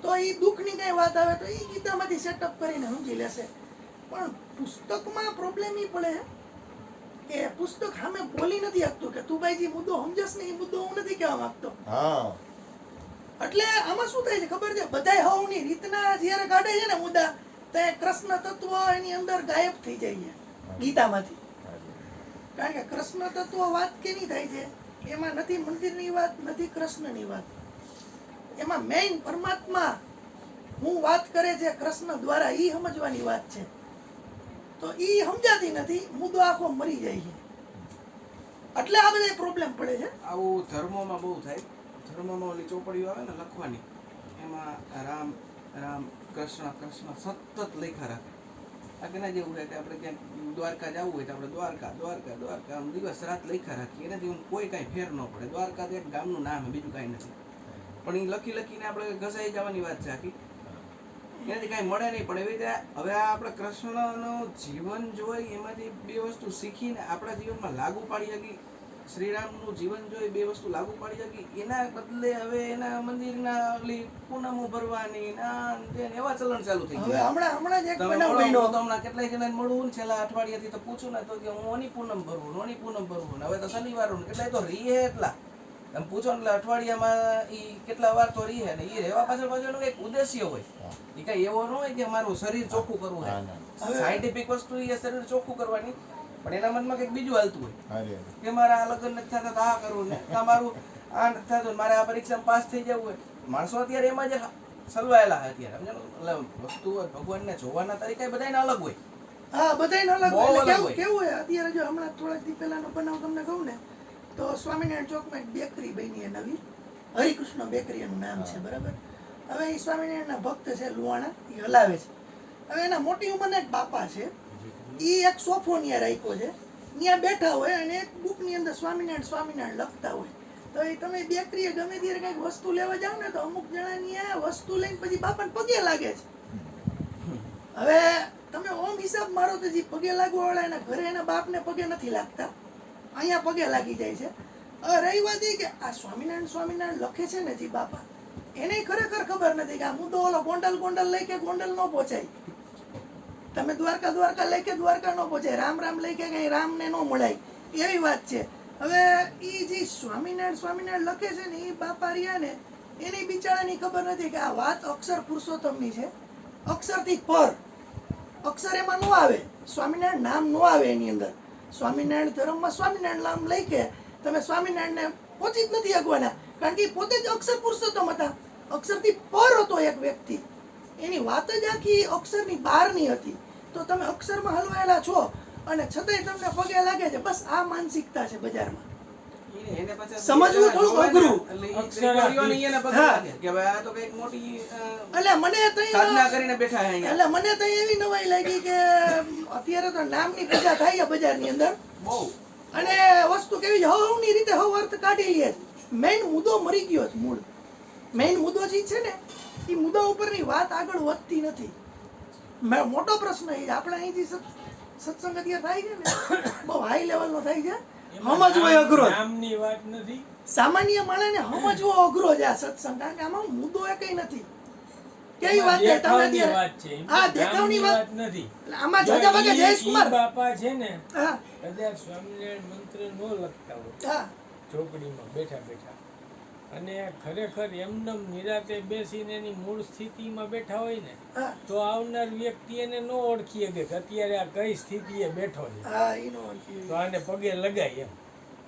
તો એ દુઃખની કઈ વાત આવે તો એ ગીતામાંથી સેટઅપ કરીને સમજી લેશે. પણ પુસ્તકમાં પ્રોબ્લેમ એ પડે કે પુસ્તક સામે બોલી નથી શકતું કે તું ભાઈ જે મુદ્દો સમજસ ને એ મુદ્દો હું નથી કહેવા માંગતો. એટલે આમાં શું થાય છે ખબર છે, બધાય હવની રીતના જ્યારે કાઢે છે ને મુદ્દા, ત્યાં કૃષ્ણ તત્વ એની અંદર ગાયબ થઈ જાય છે ગીતામાંથી. કારણ કે કૃષ્ણ તત્વ વાત કેની થાય છે, એમાં નથી મંદિરની વાત, નથી કૃષ્ણની વાત, એમાં મેઇન પરમાત્મા હું વાત કરે છે કૃષ્ણ દ્વારા, ઈ સમજવાની વાત છે. તો ઈ સમજાતી નથી, મુદ્દો આખો મરી જાય છે. એટલે આ બધા પ્રોબ્લેમ પડે છે.
આવું ધર્મોમાં બહુ થાય. ધર્મોમાં ઓલી ચોપડીઓ આવે ને લખવાની, એમાં રામ રામ કૃષ્ણ કૃષ્ણ સતત લખ્યા રાખે. આ કેના જેવું છે કે આપણે ક્યાંક દ્વારકા જવું હોય તો આપણે દ્વારકા દ્વારકા દ્વારકા આમ દિવસ રાત લખ્યા રાખીએ, એનાથી કોઈ કાંઈ ફેર ન પડે. દ્વારકા તો એક ગામનું નામ છે, બીજું કાંઈ નથી. પણ એ લખી લખીને આપણે ઘસાઈ જવાની વાત છે આખી, એનાથી કાંઈ મળે નહીં. પણ એવી રીતે હવે આ આપણે કૃષ્ણનું જીવન જોઈ એમાંથી બે વસ્તુ શીખીને આપણા જીવનમાં લાગુ પાડી શકી. શ્રીરામનું જીવન જોઈ બે વસ્તુ લાગુ પાડી શકી. એના બદલે હવે એના મંદિરના ઓલી પૂનમો ભરવાની ના એવા ચલણ ચાલુ થઈ
હવે
ગયા.
હમણાં જ એક
તમે
બનાવ
મળો
બન્યો.
તો હમણાં કેટલાય જણાને મળવું ને છેલ્લા અઠવાડિયાથી તો પૂછું ને તો કે હું ઓની પૂનમ ભરવું ઓની પૂનમ ભરવું ને હવે તો શનિવાર કેટલાય તો રીહે એટલા. તમે પૂછો ને એટલે અઠવાડિયામાં ઈ કેટલા વાર તો રીહે ને ઈ રહેવા પાછળ કંઈક ઉદ્દેશ્ય હોય. એ કઈ એવો ન હોય કે મારું શરીર ચોખ્ખું કરવું છે. સાયન્ટિફિક વસ્તુ એ શરીર ચોખ્ખું કરવાની, પણ એના મનમાં કંઈક બીજું હાલતું હોય કે મારે આ લગ્ન નથી થતા તો આ કરવું ને મારું આ નથી થતું મારે આ પરીક્ષામાં પાસ થઈ જવું હોય. માણસો અત્યારે એમાં જ સલવાયેલા અત્યારે સમજાણું. એટલે વસ્તુ ભગવાનને જોવાના તરીકે બધાને અલગ હોય.
હા, બધાયનો અલગ
બહુ
હોય.
અલગ
એટલે
હોય.
કેવું હોય, અત્યારે જો હમણાં થોડાક દી પહેલાનો બનાવ તમને કહું ને, તો સ્વામિનારાયણ ચોકમાં એક બેકરી બની છે નવી, હરિકૃષ્ણ બેકરી એનું નામ છે, બરાબર. હવે એ સ્વામિનારાયણના ભક્ત છે લુહાણા, એ હલાવે છે. હવે એના મોટી ઉંમરના એક બાપા છે, એ એક સોફો ત્યાં રાખ્યો છે, ત્યાં બેઠા હોય અને એક બુકની અંદર સ્વામિનારાયણ સ્વામિનારાયણ લખતા હોય. તો એ તમે બેકરીએ ગમે ત્યારે કંઈક વસ્તુ લેવા જાવ ને તો અમુક જણાની આ વસ્તુ લઈને પછી બાપાને પગે લાગે છે. હવે તમે ઓમ હિસાબ મારો તો જે પગે લાગવા વાળા એના ઘરે એના બાપને પગે નથી લાગતા, અહીંયા પગે લાગી જાય છે. હવે રહી વાત એ કે આ સ્વામિનારાયણ સ્વામિનારાયણ લખે છે ને જે બાપા, એને ખરેખર ખબર નથી કે આ મુદ્દો ઓલો ગોંડલ લઈ કે ગોંડલ ન પહોંચાય. તમે દ્વારકા લઈ કે દ્વારકા ન પહોંચાય, રામ લઈ કે કઈ રામને ન મળાય, એવી વાત છે. હવે એ જે સ્વામિનારાયણ લખે છે ને એ બાપા રહ્યા ને, એની બિચારાની ખબર નથી કે આ વાત અક્ષર પુરુષોત્તમની છે. અક્ષરથી પર અક્ષર એમાં ન આવે, સ્વામિનારાયણ નામ ન આવે એની અંદર. સ્વામિનારાયણ ધર્મમાં સ્વામિનારાયણ નામ લઈ કે તમે સ્વામિનારાયણને પહોંચી જ નથી શકવાના, કારણ કે પોતે જ અક્ષર પુરુષોત્તમ હતા. અક્ષરથી પર હતો એક વ્યક્તિ, એની વાત જ આખી અક્ષરની બહારની હતી. તો તમે અક્ષરમાં હલવાયેલા છો અને છતાંય તમને પગે લાગે છે. બસ આ માનસિકતા છે બજારમાં.
એને પાછા
સમજવું થોડું અઘરું.
એટલે ઈ ત્રિકોણીઓને ઈ એને પગે લાગે કે ભાઈ આ તો કંઈક મોટી
એટલે મને
સાધના કરીને બેઠા છે અહીંયા.
એટલે મને તો એવી નવાઈ લાગી કે અત્યારે તો નામની પૂજા થાય છે બજારની અંદર,
બહુ
અને વસ્તુ કેવી છે હવની રીતે હવ અર્થ કાઢી લે છે. મેઇન મુદ્દો મરી ગયો છે. મૂળ મેઇન મુદ્દો જે છે ને એ મુદ્દા ઉપરની વાત આગળ વધતી નથી. મોટો પ્રશ્ન એ છે. આપણે અહીંથી સત્સંગ અત્યારે થાય છે ને બહુ હાઈ લેવલનો થાય છે, સમજવો અઘરો.
નામની વાત નથી,
સામાન્ય માણસને સમજવો અઘરો છે આ સત્સંગ, કારણ કે આમાં મુદ્દો એ કઈ નથી. કેવી વાત છે તમે
દેખાવની
અત્યારે
વાત છે,
હા દેખાવની વાત
નથી.
આમાં જજા ભાગે જયેશ
ઈ
કુમાર
બાપા છે ને
હા
કદાચ સ્વામિનારાયણ મંત્ર નો લખતા હોય
હા
ચોકડીમાં બેઠા અને ખરેખર એમનેમ નિરાતે બેસીને એની મૂળ સ્થિતિમાં બેઠા હોય ને
હા
તો આવનાર વ્યક્તિ એને ન ઓળખી શકે કે અત્યારે આ કઈ સ્થિતિએ બેઠો છે,
હા એનો અર્થ એ.
તો આને પગે લગાય એમ.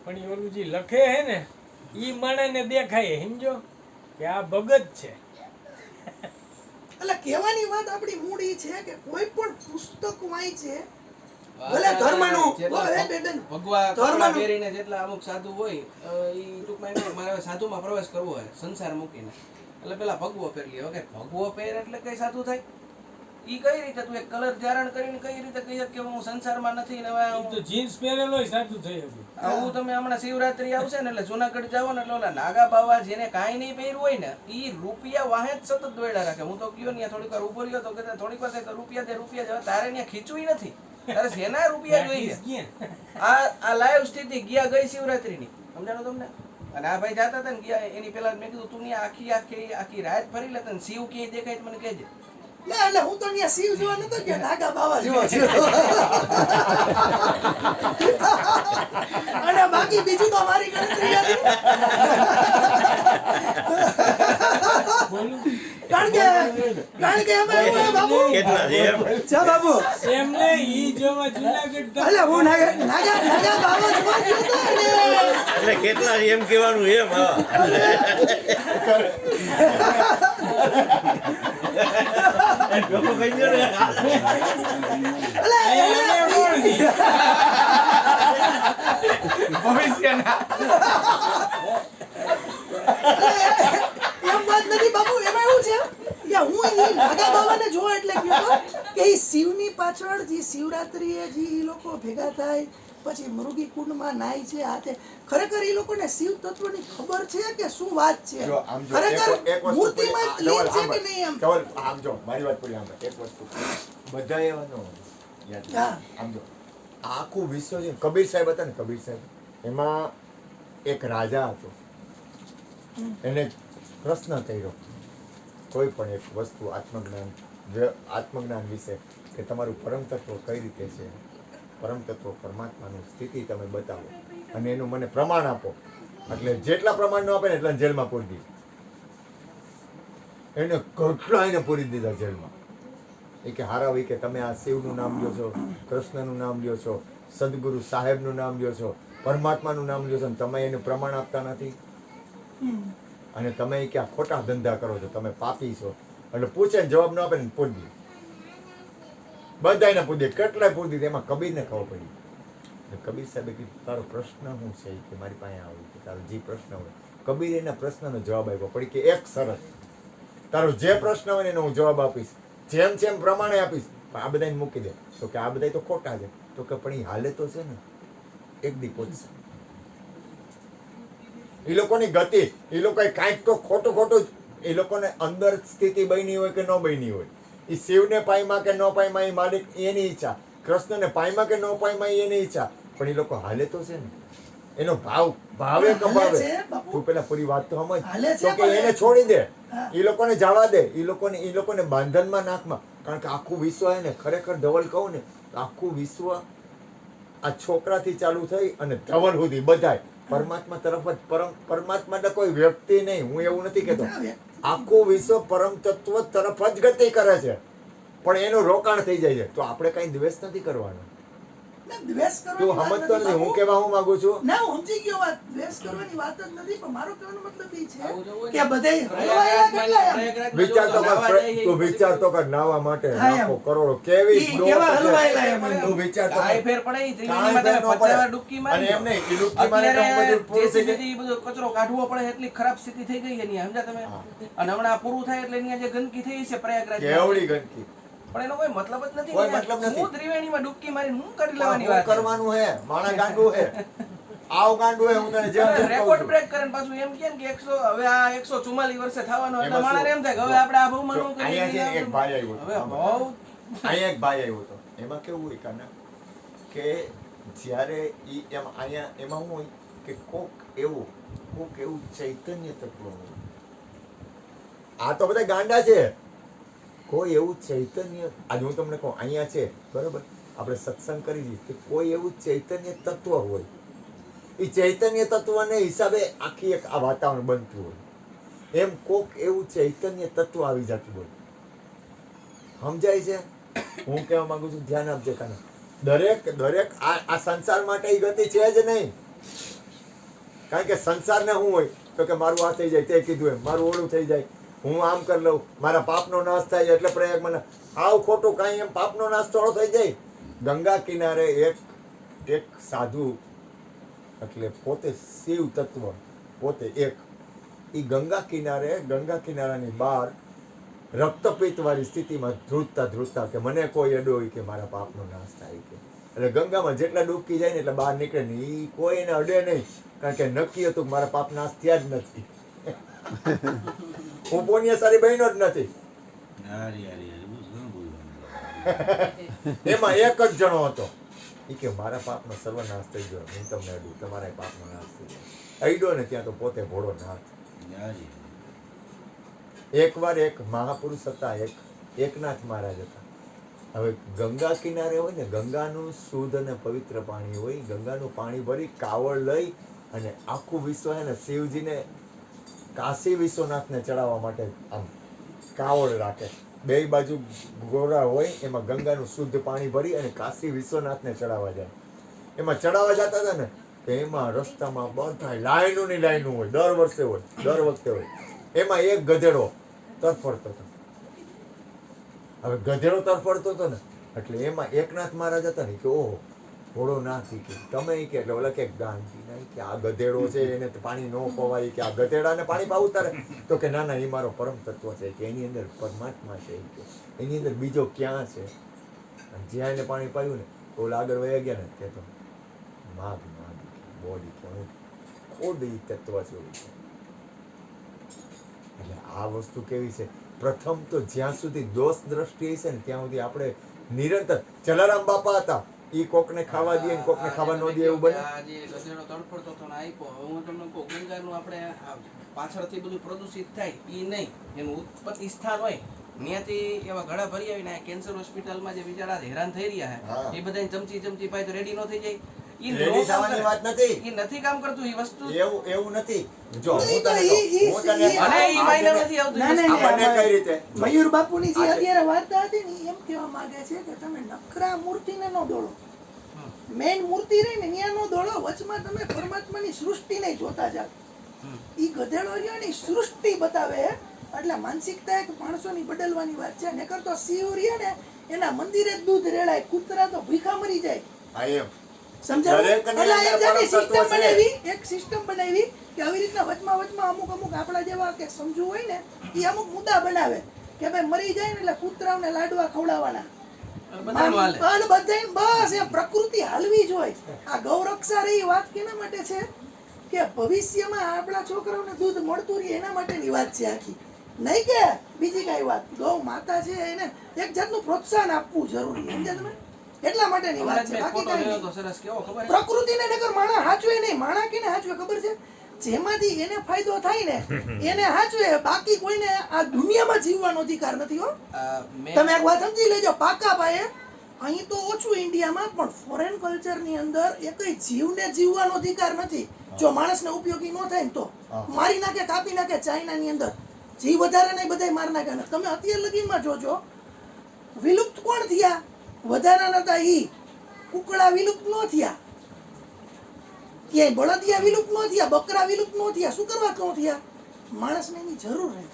પણ એ ઓલું જે લખે હે ને ઈ માણસને દેખાય, સમજો કે આ ભગત છે.
એટલે કહેવાની વાત આપણી મૂળ ઈ છે કે કોઈ પણ પુસ્તક વાંચે, ભલે ધર્મનું ભલે બેન
ભગવા
ધર્મનું.
કપડાં પહેરીને જેટલા અમુક સાધુ હોય ઈ ટૂંકમાં એમ મારે હવે સાધુમાં પ્રવેશ કરવો હોય સંસાર મૂકીને, એટલે પેલા ભગવો પહેરી લે. ઓકે ભગવો પહેર એટલે કઈ સાધુ થાય? ઈ કઈ રીતે તું એક કલર ધારણ કરીને કઈ રીતે કહી શકે કે હું સંસારમાં નથી ને હવે
ઈ તો જીન્સ પહેરેલો સાચું થઈ ગયું.
આવું તમે હમણાં શિવરાત્રી આવશે ને એટલે જુનાગઢ જાઓ ને એટલે ઓલા નાગા બાવા જેને કાંઈ નહીં પહેર્યું હોય ને ઈ રૂપિયા વાહે જ સતત દોડ્યા રાખે. હું તો ગયો ને થોડીક વાર ઉભો રહ્યો તો કે થોડીક વાર થાય તો રૂપિયા દે તારે ત્યાં ખીચવું નથી, તારે શેના રૂપિયા જોઈએ? આ લાઈવ સ્થિતિ ગયા ગઈ શિવરાત્રીની, સમજાણો તમને? અને આ ભાઈ જાતા હતા ને ગયા એની પેલા મેં કીધું તું ત્યાં આખી રાત ફરી લેતા ને શિવ ક્યાંય દેખાય તો મને કહેજે.
ના એટલે હું તો ત્યાં શિવ જોવા નતો કે નાગા બાવા જોવા છું. અને બાકી બીજું તો મારી ગણતરી હતી. કારણ કે એમાં એવું હોય બાપુ
કેટલા છે એમ?
જા બાબુ
એમને ઈ જોવા જુનાગઢ તો-
અલે હું નાગા બાબા જોવા ગયો તો ને
એટલે કેટલા છે એમ કહેવાનું એમ. હા લોકો કહી દો ને.
અલે
એને ઓળખી.
ભવિષ્યના
એમ વાત નથી બાપુ એમાં એવું છે કે હું ઈ નાગા બાબાને જોવા એટલે ગયો તો કે ઈ શિવની પાછળ જે શિવરાત્રીએ જે ઈ લોકો ભેગા થાય પછી મૃગી કુંડમાં નાય છે આ તે ખરેખર ઈ લોકોને શિવ તત્વની ખબર છે કે શું વાત છે
જો આમ જો
ખરેખર
એક વસ્તુ
મૂર્તિમાં જ લીન છે કે નહીં એમ
કેવલ આમ જો મારી વાત પૂરી આમ એક વસ્તુ બધા એવા ન હોય. યાદ રાખો.
હા.
આમ જો આ આખું વિશ્વ છે કબીર સાહેબ હતા ને કબીર સાહેબ એમાં એક રાજા હતો એને પ્રશ્ન કર્યો કોઈ પણ એક વસ્તુ આત્મજ્ઞાન વિશે કે તમારું પરમ તત્વ કઈ રીતે છે પરમ તત્વ પરમાત્માનું સ્થિતિ તમે બતાવો અને એનું મને પ્રમાણ આપો એટલે જેટલા પ્રમાણ ન આપે ને એટલા જેલમાં પૂરી દીધું એને કેટલા એને પૂરી દીધા જેલમાં એ કે હારાવી કે તમે આ શિવનું નામ લ્યો છો કૃષ્ણનું નામ લ્યો છો સદગુરુ સાહેબનું નામ લ્યો છો પરમાત્માનું નામ લ્યો છો અને તમે એને પ્રમાણ આપતા નથી અને તમે કે આ ખોટા ધંધા કરો છો તમે પાપી છો એટલે પૂછે ને જવાબ ન આપે ને પૂરી બધાને પૂરી કેટલાય પૂરી દીધી એમાં કબીરને ખબર પડી એટલે કબીર સાહેબે કીધું તારો પ્રશ્ન શું છે કે મારી પાસે આવ્યું કે તારો જે પ્રશ્ન હોય કબીર એના પ્રશ્નનો જવાબ આપ્યો પડી કે એક શરત તારો જે પ્રશ્ન હોય ને એનો હું જવાબ આપીશ જેમ જેમ પ્રમાણે આપીશ પણ આ બધાને મૂકી દે તો કે આ બધા તો ખોટા છે તો કે પણ એ હાલે તો છે ને એક દી પહોંચશે એ લોકોની ગતિ એ લોકોએ કાંઈક તો ખોટું એ લોકોને અંદર સ્થિતિ બની હોય કે ન બની હોય એ શિવને પાયમાં કે ન પાયમાં એ માલિક એની ઈચ્છા કૃષ્ણને પાયમાં કે ન પાયમાં એ એની ઈચ્છા પણ એ લોકો હાલે તો છે ને એનો ભાવે
હાલે
કમાવે
છે, બાપુ.
તું પેલા પૂરી વાત તો સમજ
હાલે છે,
તો કે
પણ
એને છોડી દે
હા.
એ લોકોને જવા દે એ લોકોને બાંધનમાં નાખમાં કારણ કે આખું વિશ્વ હે ને ખરેખર ધવલ કહું ને તો આખું વિશ્વ આ છોકરાથી ચાલુ થઈ અને ધવલ સુધી બધાય પરમાત્મા તરફ જ પરમાત્મા એટલે કોઈ વ્યક્તિ નહીં હું એવું નથી કહેતો આખું વિશ્વ પરમ તત્વ તરફ જ ગતિ કરે છે પણ એનું રોકાણ થઈ જાય છે તો આપણે કઈ દ્વેષ નથી કરવાનો
ના, દ્વેષ
તું
કરવાની વાત
સમજતો
નથી
નથી હું
બાપુ.
કેવા હું માંગુ છું
ના હું સમજી ગયો વાત દ્વેષ કરવાની વાત જ નથી પણ મારો કહેવાનો મતલબ એ છે
આવું જવું
કે
હોય ને.
બધાય હલવાયા કેટલા એમ?
વિચાર તો
નાવા
કર
જઈએ
તું
એ
વિચાર તો કર નાવા માટે
હા, એમ.
લાખો કરોડો કેવી
ઈ
ડોક
કેવા
છે.
હલવાયેલા એમ એમ.
તું વિચાર તો
કાંઈ
કર.
ફેર પડે ઈ
કાંઈ
ત્રિવેણીમાં
ફેર
તમે
ન
50 વાર
પડે.
ડૂબકી
અને
મારી
એમ નહીં, ઈ ડૂબકી મારે તો
અત્યારે
બધું પૂરું થઈ
JCB
જાય.
થી બધો કચરો કાઢવો પડે એટલી ખરાબ સ્થિતિ થઈ ગઈ એની સમજ્યા તમે
હા.
અને હમણાં પૂરું થાય એટલે એની જે ગંદકી થઈ છે પ્રયાગરાજ
કેવડી ગંદકી
પણ એનો કોઈ મતલબ જ નથી
કોઈ
ને.
મતલબ નથી.
હું ત્રિવેણીમાં ડૂબકી મારી હું કરી લેવાની
શું
વાત છે?
કરવાનું હે માણા ગાંડું હે આવ ગાંડું હે હું તને જેમ જેમ કહું
રેકોર્ડ
છું.
બ્રેક કરે ને પાછું એમ કહે ને કે 100 હવે આ 144 વર્ષે થવાનો એટલે
એમાં
માણસને
શું?
એમ થાય કે હવે આપણે આ ભવમાં
જો,
નું કરીએ
અહીંયા છે
છીએ.
એક ભાઈ આવ્યો હતો.
હવે
આમાં.
બહુ
અહીંયા એક ભાઈ આવ્યો હતો એમાં કેવું હોય કાના કે જ્યારે ઈ એમાં શું હોય કે કોક એવું ચૈતન્ય તત્વ હોય આ તો બધા ગાંડા છે કોઈ એવું ચૈતન્ય આજે હું તમને કહું અહીંયા છે બરોબર આપણે સત્સંગ કરી દઈએ કે કોઈ એવું ચૈતન્ય તત્વ હોય એ ચૈતન્ય તત્વને હિસાબે આખી એક આ વાતાવરણ બનતું હોય એમ કોક એવું ચૈતન્ય તત્વ આવી જતું હોય સમજાય છે હું કહેવા માંગુ છું ધ્યાન આપજે કાના દરેક આ સંસાર માટે ઈ ગતિ છે જ નહીં કારણ કે સંસારને શું હોય તો કે મારું આ થઈ જાય તે કીધું એમ મારું ઓળું થઈ જાય હું આમ કરી લઉં મારા પાપનો નાશ થાય એટલે પ્રયાગ મને આવ ખોટું કાંઈ એમ પાપનો નાશ થોડો થઈ જાય ગંગા કિનારે એક સાધુ એટલે પોતે શિવ તત્વ પોતે એક એ ગંગા કિનારાની બહાર રક્તપિત્ત વાળી સ્થિતિમાં ધ્રુજતા કે મને કોઈ અડો હોય કે મારા પાપનો નાશ થાય કે એટલે ગંગામાં જેટલા ડૂબકી જાય ને એટલે બહાર નીકળે ને એ કોઈ એને અડે નહીં કારણ કે નક્કી હતું કે મારા પાપ નાશ થયા જ નથી હું પુણ્યશાળી બન્યો જ નથી એમાં એક જ જણો હતો એ કે મારા પાપનો સર્વનાશ થઈ ગયો હું તમને અડું તમારા પાપનો નાશ થઈ ગયો અડ્યો ને ત્યાં તો પોતે ભોળો નાથ એકવાર એક મહાપુરુષ હતા એકનાથ મહારાજ હતા હવે ગંગા કિનારે હોય ને ગંગાનું શુદ્ધ અને પવિત્ર પાણી હોય ગંગાનું પાણી ભરી કાવડ લઈ અને આખું વિશ્વ હે ને શિવજીને કાશી વિશ્વનાથને ચડાવવા માટે આમ કાવડ રાખે બે બાજુ ગોરા હોય એમાં ગંગાનું શુદ્ધ પાણી ભરી અને કાશી વિશ્વનાથને ચડાવવા જાય. એમાં ચડાવવા જતા હતા ને તો એમાં રસ્તામાં બધા લાઈનોની લાઈનો હોય, દર વર્ષે હોય, દર વખતે હોય. એમાં એક ગધેડો તરફડતો હતો. હવે ગધેડો તરફડતો હતો ને એટલે એમાં એકનાથ મહારાજ હતા ને કે ઓહો ઘોડો ના કે તમે કે એટલે ઓલા કે ગાંધી નહીં કે આ ગધેડો છે એને તો પાણી ન પવાય કે આ ગધેડાને પાણી પાવું તારે તો કે ના ના એ મારો પરમ તત્વ છે કે એની અંદર પરમાત્મા છે કે એની અંદર બીજો ક્યાં છે. અને જ્યાં એને પાણી પાયું ને ઓલા આગળ વયા ગયા ને કે તો માગ બોડી કે હું ખોદ ઈ તત્વ છું. એટલે આ વસ્તુ કેવી છે, પ્રથમ તો જ્યાં સુધી દોષ દ્રષ્ટિ છે ને ત્યાં સુધી આપણે નિરંતર જલારામ બાપા હતા ઈ કોકને ખાવા દે ને કોકને ખાવા ન દે એવું બને.
આ જે ગધેડો તડફડતો હતો ને આપ્યો, હવે હું તમને કહું ગંગાનું આપણે આ પાછળથી બધું પ્રદૂષિત થાય ઈ નહીં, એનું ઉત્પત્તિ સ્થાન હોય ત્યાંથી એવા ઘડા ભરી આવીને કેન્સર હોસ્પિટલમાં જે બિચારા હેરાન થઈ રહ્યા
હા.
છે એ બધા ચમચી પાય તો રેડી ન થઈ જાય. ઈ
રેડી થવાની વાત નથી.
ઈ નથી કામ કરતું ઈ વસ્તુ.
એવું નથી. જો
નહીં
હું
તો
તને કહું, હું તને
ઈ-
અને ઈ
આ
માયને
જેને-
નથી આવતું.
ના, ના, ના.
આપણને કઈ રીતે
મયુર બાપુની જે
આજે-
અત્યારે વાર્તા હતી ને એમ કહેવા માંગે છે કે તમે નખરા મૂર્તિને ન દોડો, મેઇન મૂર્તિ રહી ને ત્યાં નો દોડો, વચમાં તમે પરમાત્માની સૃષ્ટિને જોતા જાઓ. ઈ ગધેડો રહ્યો ને ઈ સૃષ્ટિ બતાવે એટલે માનસિકતા એક માણસોની બદલવાની વાત છે. નકર તો શિવ રહ્યો ને એના મંદિરે જ દૂધ રેડાય, કૂતરા તો ભૂખા મરી જાય.
હા એમ
સમજાયું?
દરેકને
એટલે
અંદર
એક જાતની
પરમ તત્વ
સિસ્ટમ
છે.
બનાવી, એક સિસ્ટમ બનાવી કે આવી રીતના વચમાં અમુક આપણા જેવા કે સમજુ હોય ને ઈ અમુક મુદ્દા બનાવે કે ભાઈ મરી જાય ને એટલે કૂતરાઓને લાડવા ખવડાવવાના.
બધાનું હાલે.
અને બધાય બસ એ પ્રકૃતિ હાલવી જોઈએ. આ ગૌરક્ષા રહી વાત કેના માટે છે કે ભવિષ્યમાં આપણા છોકરાઓને દૂધ મળતું રહે એના માટેની વાત છે આખી, નહીં કે બીજી કઈ વાત. ગૌ માતા છે એને એક જાતનું પ્રોત્સાહન આપવું જરૂરી, સમજ્યા તમે? એટલા માટેની વાત છે, બાકી
ફોટો
કઈ
જોયો
નહીં.
તો સરસ, કેવો ખબર છે?
પ્રકૃતિને નકર માણસ હાચવે નહીં. માણસ કેને હાચવે ખબર છે? જેમાંથી એને ફાયદો થાય ને એને હાચવે, બાકી કોઈને આ દુનિયામાં જીવવાનો અધિકાર નથી હો.
મેં-
તમે એક વાત સમજી લેજો પાકા પાયે, અહીં તો ઓછું ઇન્ડિયામાં પણ ફોરેન કલ્ચરની અંદર એકય જીવને જીવવાનો અધિકાર નથી જો માણસને ઉપયોગી ન થાય ને તો.
હા.
મારી નાખે, કાપી નાખે. ચાઇનાની અંદર જીવ વધારે નહીં બધાય મારી નાખે. ને તમે અત્યાર લગીમાં જોજો વિલુપ્ત કોણ થયા વધારા નતા, ઈ કુકડા વિલુપ્ત ન થયા, ક્યાંય બળદિયા વિલુપ્ત ન થયા, બકરા વિલુપ્ત ન થયા. શું કરવા ન થયા? માણસને એની જરૂર રહે,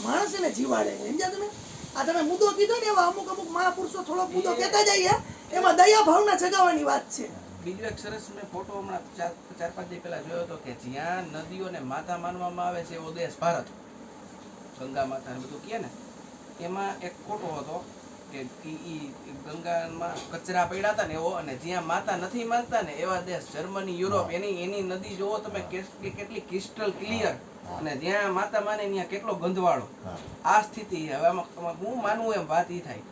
માણસ એને જીવાડે. સમજ્યા તમે? આ તમે મુદ્દો કીધો ને એવા અમુક મહાપુરુષો થોડો મુદ્દો કહેતા જઈએ એમાં દયા ભાવના જગાવવાની વાત છે.
બીજો એક સરસ મેં ફોટો હમણાં ચાર પાંચ દી પહેલા જોયો હતો કે જ્યાં નદીઓને માતા માનવામાં આવે છે એવો દેશ ભારત, ગંગા માતા ને બધું કહે ને, એમાં એક ફોટો હતો કે ઈ ગંગામાં કચરા પડ્યા હતા ને એવો, અને જ્યાં માતા નથી માનતા ને એવા દેશ જર્મની, યુરોપ, એની નદી જોવો તમે કેટલી ક્રિસ્ટલ ક્લિયર, અને જ્યાં માતા માને ત્યાં કેટલો ગંધવાળો.
હા.
આ સ્થિતિ છે. હવે આમાં હું માનવું એમ વાત ઈ થાય,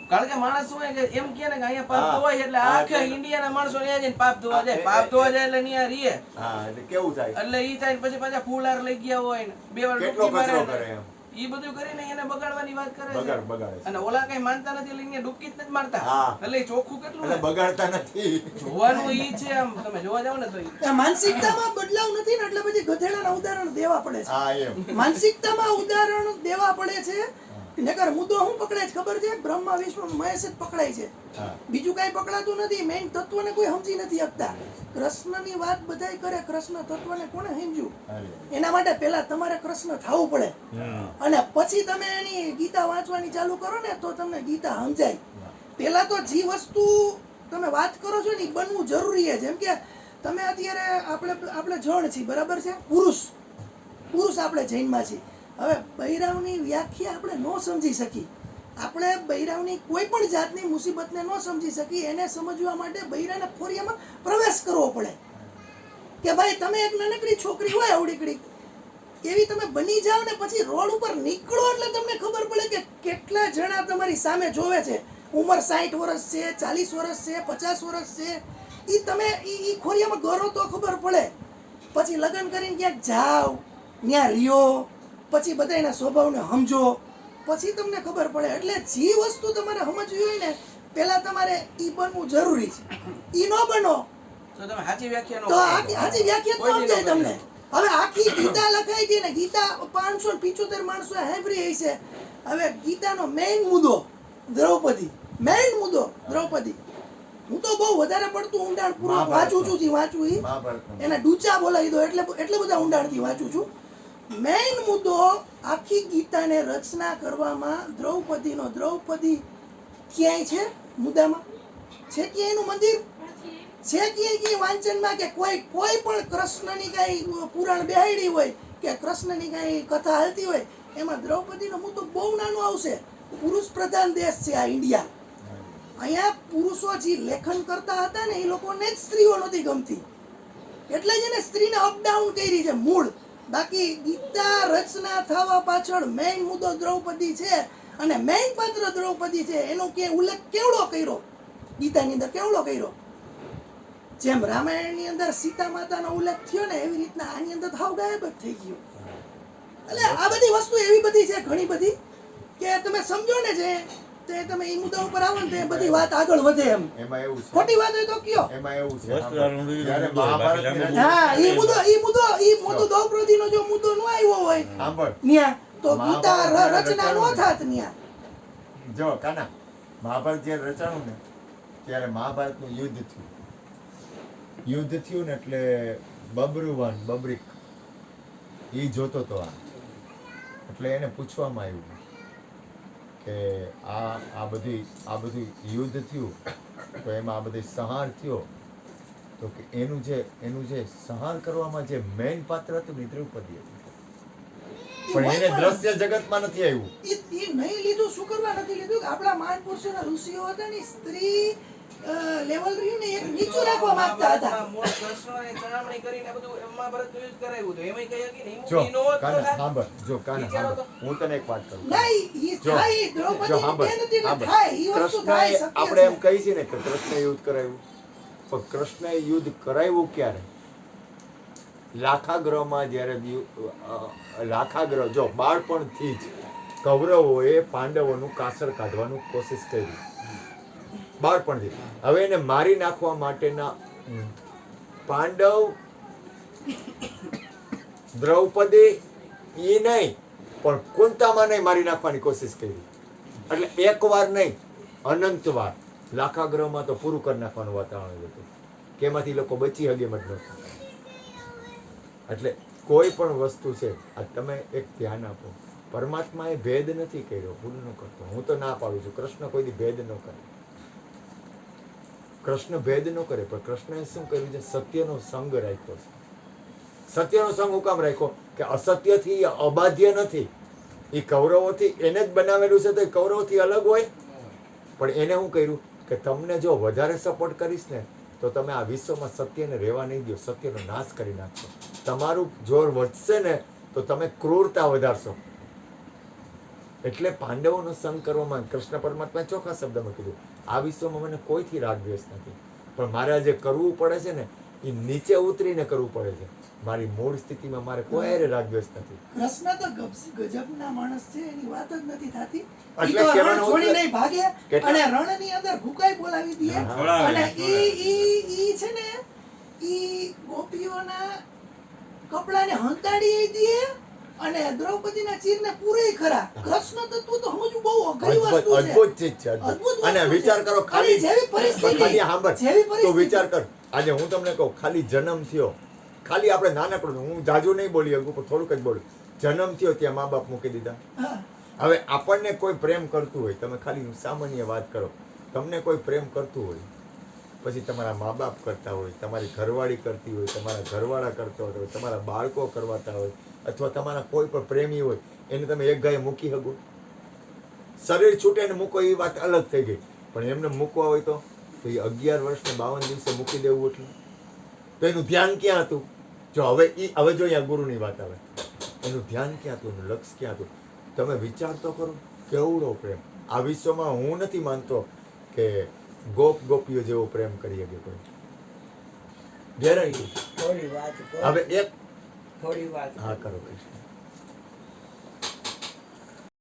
કારણ કે માણસ શું હોય કે એમ કહે ને કે અહીંયા પાપ
હા.
ધોવાય એટલે
હા,
આખા
એટલે-
ઇન્ડિયાના માણસો ત્યાં જઈને પાપ ધોવા જાય,
હા,
પાપ ધોવા જાય એટલે ત્યાં રીએ,
હા એટલે કેવું થાય,
એટલે ઈ થાય ને પછી પાછા ફૂલાર લઈ ગયા હોય ને બે વાર
કેટલો
ડૂબકી
કચરો
મારે
કરે
ને
એમ,
ઈ બધું કરીને એને બગાડવાની વાત કરે છે.
બગાડે છે.
અને ઓલા કઈ માનતા નથી એટલે અહીંયા ડૂબકી જ નથી મારતા.
હા.
એટલે ઈ ચોખ્ખું કેટલું
એટલે
ને?
બગાડતા નથી.
જોવાનું ઈ છે. આમ તમે જોવા જાવ ને તો ઈ.
આ માનસિકતામાં બદલાવ નથી ને એટલે પછી ગધેડાના ઉદાહરણ દેવા પડે છે.
હા એમ
માનસિકતામાં ઉદાહરણ દેવા પડે છે. નકર મુદ્દો શું પકડાય છે ખબર છે? બ્રહ્મા વિષ્ણુ મહેશ જ પકડાય છે,
હા.
બીજું કઈ પકડાતું નથી. મેઇન તત્વને કોઈ સમજી નથી શકતા. કૃષ્ણની વાત બધાય કરે, કૃષ્ણ તત્વને કોણે સમજ્યું?
હાલે.
એના માટે પહેલા તમારે કૃષ્ણ થવું પડે, અને પછી તમે એની ગીતા વાંચવાની ચાલુ કરો ને તો તમને ગીતા સમજાય. પહેલા તો જે વસ્તુ તમે વાત કરો છો ને એ બનવું જરૂરી છે. જેમ કે તમે અત્યારે આપણે જણ છીએ, બરાબર છે? પુરુષ આપણે જૈનમાં છીએ. હવે બૈરાવની વ્યાખ્યા આપણે ન સમજી શકી, આપણે બૈરાવની કોઈ પણ જાતની મુસીબતને ન સમજી શકી. એને સમજવા માટે બૈરાના ખોરિયામાં પ્રવેશ કરવો પડે કે ભાઈ તમે એક નાનકડી છોકરી હોય અવડીકડી એવી તમે બની જાઓ ને પછી રોડ ઉપર નીકળો એટલે તમને ખબર પડે કે કેટલા જણા તમારી સામે જોવે છે. ઉંમર 60 વર્ષ છે, 40 વર્ષ છે, 50 વર્ષ છે. ઈ તમે ઈ ખોરિયામાં ગરો તો ખબર પડે. પછી લગ્ન કરીને ક્યાંક જાઓ, ત્યાં રહ્યો, પછી બધા એના સ્વભાવને સમજો, પછી તમને ખબર પડે. એટલે જે વસ્તુ તમારે સમજવી હોય ને પહેલા તમારે ઈ બનવું જરૂરી છે. ઈ ન બનો
તો તમે સાચી વ્યાખ્યા નો
તો
કરી શકો.
આજી વ્યાખ્યા
કોઈ
તો
દી
સમજાય
ન કરી
તમને. હવે આખી ગીતા લખાઈ ગઈ ને ગીતા 575 માણસો સાંભળી હશે, હવે ગીતાનો મેઇન મુદ્દો દ્રૌપદી, મેઇન મુદ્દો દ્રૌપદી. હું તો બહુ વધારે પડતું ઊંડાણપૂર્વક વાંચું છું, જે વાંચું એ
મહાભારતનો
એને ડૂચા બોલાવી દો એટલે બધા ઊંડાણથી વાંચું છું. મેઇન મુદ્દો આખી ગીતાને રચના કરવામાં દ્રૌપદી ક્યાંય છે મુદ્દામાં? છે ક્યાંય એનું મંદિર? છે ક્યાંય વાંચનમાં કે કોઈ પણ કૃષ્ણની કાંઈ પુરાણ બેહાડી હોય કે કૃષ્ણની કાંઈ કથા હાલતી હોય એમાં દ્રૌપદીનો મુદ્દો બહુ નાનો આવશે. પુરુષ પ્રધાન દેશ છે આ ઇન્ડિયા. અહીંયા પુરુષો જે લેખન કરતા હતા ને એ લોકોને જ સ્ત્રીઓ નહોતી ગમતી, એટલે જ એને સ્ત્રીને અપડાઉન કરી છે મૂળ. બાકી ગીતા રચના થવા પાછળ મેઇન મુદ્દો દ્રૌપદી છે અને મેઇન પાત્ર દ્રૌપદી છે. એનો કે ઉલ્લેખ કેવડો કર્યો ગીતાની અંદર, કેવડો કર્યો. જેમ રામાયણની અંદર સીતા માતાનો ઉલ્લેખ થયો ને એવી રીતના આની અંદર હાવ ગાયબ જ થઈ ગયો. એટલે આ બધી વસ્તુ એવી બધી છે ઘણી બધી કે તમે સમજો ને જે તે તમે એ મુદ્દા ઉપર આવો ને તે બધી વાત આગળ વધે એમ.
એમાં એવું છે,
ખોટી વાત હોય તો કયો.
એમાં એવું છે
વસ્ત્રાનું
જ્યારે
મુદ્દો હોય, બાકી
મહાભારતની
લાંબુ
રચના-
હા એ મુદ્દો દ્રૌપદીનો જો મુદ્દો ન આવ્યો હોય
સાંભળ,
ન્યા તો ગીતા
મહાભારતની
રચના નો
રચના
થાત ન્યા.
જો કાના મહાભારત જ્યારે રચાણું ને ત્યારે મહાભારતનું યુદ્ધ થયું ને એટલે બબ્રિક એ જોતો તો આ, એટલે એને પૂછવામાં આવ્યું કે આ બધું યુદ્ધ થયું તો એમાં આ બધી સંહાર થયો તો કે એનું જે સંહાર કરવામાં જે મેઇન પાત્ર હતું ને એ દ્રૌપદી હતું, પણ એને દ્રશ્ય જગતમાં નથી આવ્યું.
એ નહીં લીધું, શું કરવા નથી લીધું? કે આપણા મહાન પુરુષોના ઋષિઓ હતા ને સ્ત્રી લેવલ રહ્યું ને એક નીચું રાખવા માંગતા હતા.
મૂળ કૃષ્ણને ચડામણી કરીને બધું મહાભારતનું યુદ્ધ કરાવ્યું હતું. એમાંય કહ્યા કે નહીં,
જો
ઈ નો હોત તો
કાના
થાત.
સાંભળ, જો કાના
વિચારો
સાંભળ, હું તને એક વાત કરું.
નહીં, ઈ
જો,
થાય, દ્રૌપદી
જો સાંભળ,
બેન હતી ને
સાંભળ.
થાય, ઈ વસ્તુ થાય,
કૃષ્ણએ
શક્ય
આપણે એમ
છે.
કહી છીએ ને કે કૃષ્ણએ યુદ્ધ કરાવ્યું, પણ કૃષ્ણએ યુદ્ધ કરાવ્યું ક્યારે? લાખાગ્રહમાં જ્યારે લાખાગ્રહ જો બાળપણથી જ કૌરવોએ પાંડવોનું કાસર કાઢવાનું કોશિશ કરી બાળપણથી. હવે એને મારી નાખવા માટેના પાંડવ દ્રૌપદી એ નહીં પણ કુંતામાને મારી નાખવાની કોશિશ કરી. એટલે એક વાર નહીં, અનંત વાર. લાખાગ્રહમાં તો પૂરું કરી નાખવાનું વાતાવરણ હતું કે એમાંથી લોકો બચી હગે મત નહોતા. એટલે કોઈ પણ વસ્તુ છે, આ તમે એક ધ્યાન આપો, પરમાત્માએ ભેદ નથી કર્યો, ભૂલ ન કરતો. હું તો ના પાડું છું, કૃષ્ણ કોઈ દી ભેદ ન કરે. કૃષ્ણ ભેદ ન કરે, પણ કૃષ્ણએ શું કર્યું છે? સત્યનો સંગ રાખ્યો છે. સત્યનો સંગ હું કામ રાખ્યો? કે અસત્યથી એ અબાધ્ય નથી. એ કૌરવોથી એને જ બનાવેલું છે, તો એ કૌરવથી અલગ હોય. પણ એને શું કર્યું કે તમને જો વધારે સપોર્ટ કરીશ ને તો તમે આ વિશ્વમાં સત્યને રહેવા નહીં દો, સત્યનો નાશ કરી નાખશો. તમારું જોર વધશે ને તો તમે ક્રૂરતા વધારશો. એટલે પાંડવોનો સંગ કરવામાં કૃષ્ણ પરમાત્માએ ચોખ્ખા શબ્દમાં કીધું, આ વિશ્વમાં મને કોઈથી રાગ દ્વેષ નથી, પણ મારે જે કરવું પડે છે ને એ નીચે ઉતરીને કરવું પડે છે. મારી મૂળ સ્થિતિમાં મારે કોઈ હારે રાગ દ્વેષ નથી.
કૃષ્ણ તો ગજબના માણસ છે, એની વાત જ નથી થતી.
એટલે
ઈ તો
કહેવાનો
રણ છોડી
મતલબ-
નહીં ભાગે
કેટલા-
અને રણની અંદર ભૂકાઈ બોલાવી દે.
છોડાવે,
અને
છોડાવે.
ઈ છે ને ઈ ગોપીઓના કપડાને હંતાડી દે અને દ્રૌપદીના ચીરને પૂરે ખરા. કૃષ્ણ તત્વ તો સમજવું બહુ અઘરી વસ્તુ છે.
અદ્ભુત ચીજ છે,
અદ્ભુત
અદ્ભુત.
વસ્તુ
અને
છે.
વિચાર કરો,
અને
ખાલી
જેવી પરિસ્થિતિ,
ખાલી સાંભળ,
જેવી
તો
પરિસ્થિતિ.
વિચાર કર. આજે હું તમને કહું, ખાલી જન્મ થયો, ખાલી આપણે નાનકડું, હું જાજુ નહીં બોલી શકું પણ થોડુંક જ બોલું. જન્મ થયો ત્યાં મા બાપ મૂકી દીધા.
હા.
હવે આપણને કોઈ પ્રેમ કરતું હોય, તમે ખાલી સામાન્ય વાત કરો, તમને કોઈ પ્રેમ કરતું હોય, પછી તમારા મા બાપ કરતા હોય, તમારી ઘરવાળી કરતી હોય, તમારા ઘરવાળા કરતા હોય, તમારા બાળકો કરવાતા હોય, અથવા તમારા કોઈ પણ પ્રેમી હોય, એને તમે એક ગાય મૂકી શકો? શરીર છૂટે ને મૂકો એ વાત અલગ થઈ ગઈ, પણ એમને મૂકવા હોય તો એ 11 વર્ષને 52 દિવસે મૂકી દેવું, એટલે તો એનું ધ્યાન ક્યાં હતું? જો હવે જો અહીંયા ગુરુની વાત આવે, એનું ધ્યાન ક્યાં હતું, એનું લક્ષ્ય ક્યાં હતું? તમે વિચાર તો કરો, કેવડો પ્રેમ. આ વિશ્વમાં હું નથી માનતો કે ગોપીઓ જેવો પ્રેમ કરી શકે કોઈ. ગેરંટી.
થોડી વાત કહું.
હવે એક
થોડી વાત
હા કરો કૃષ્ણ.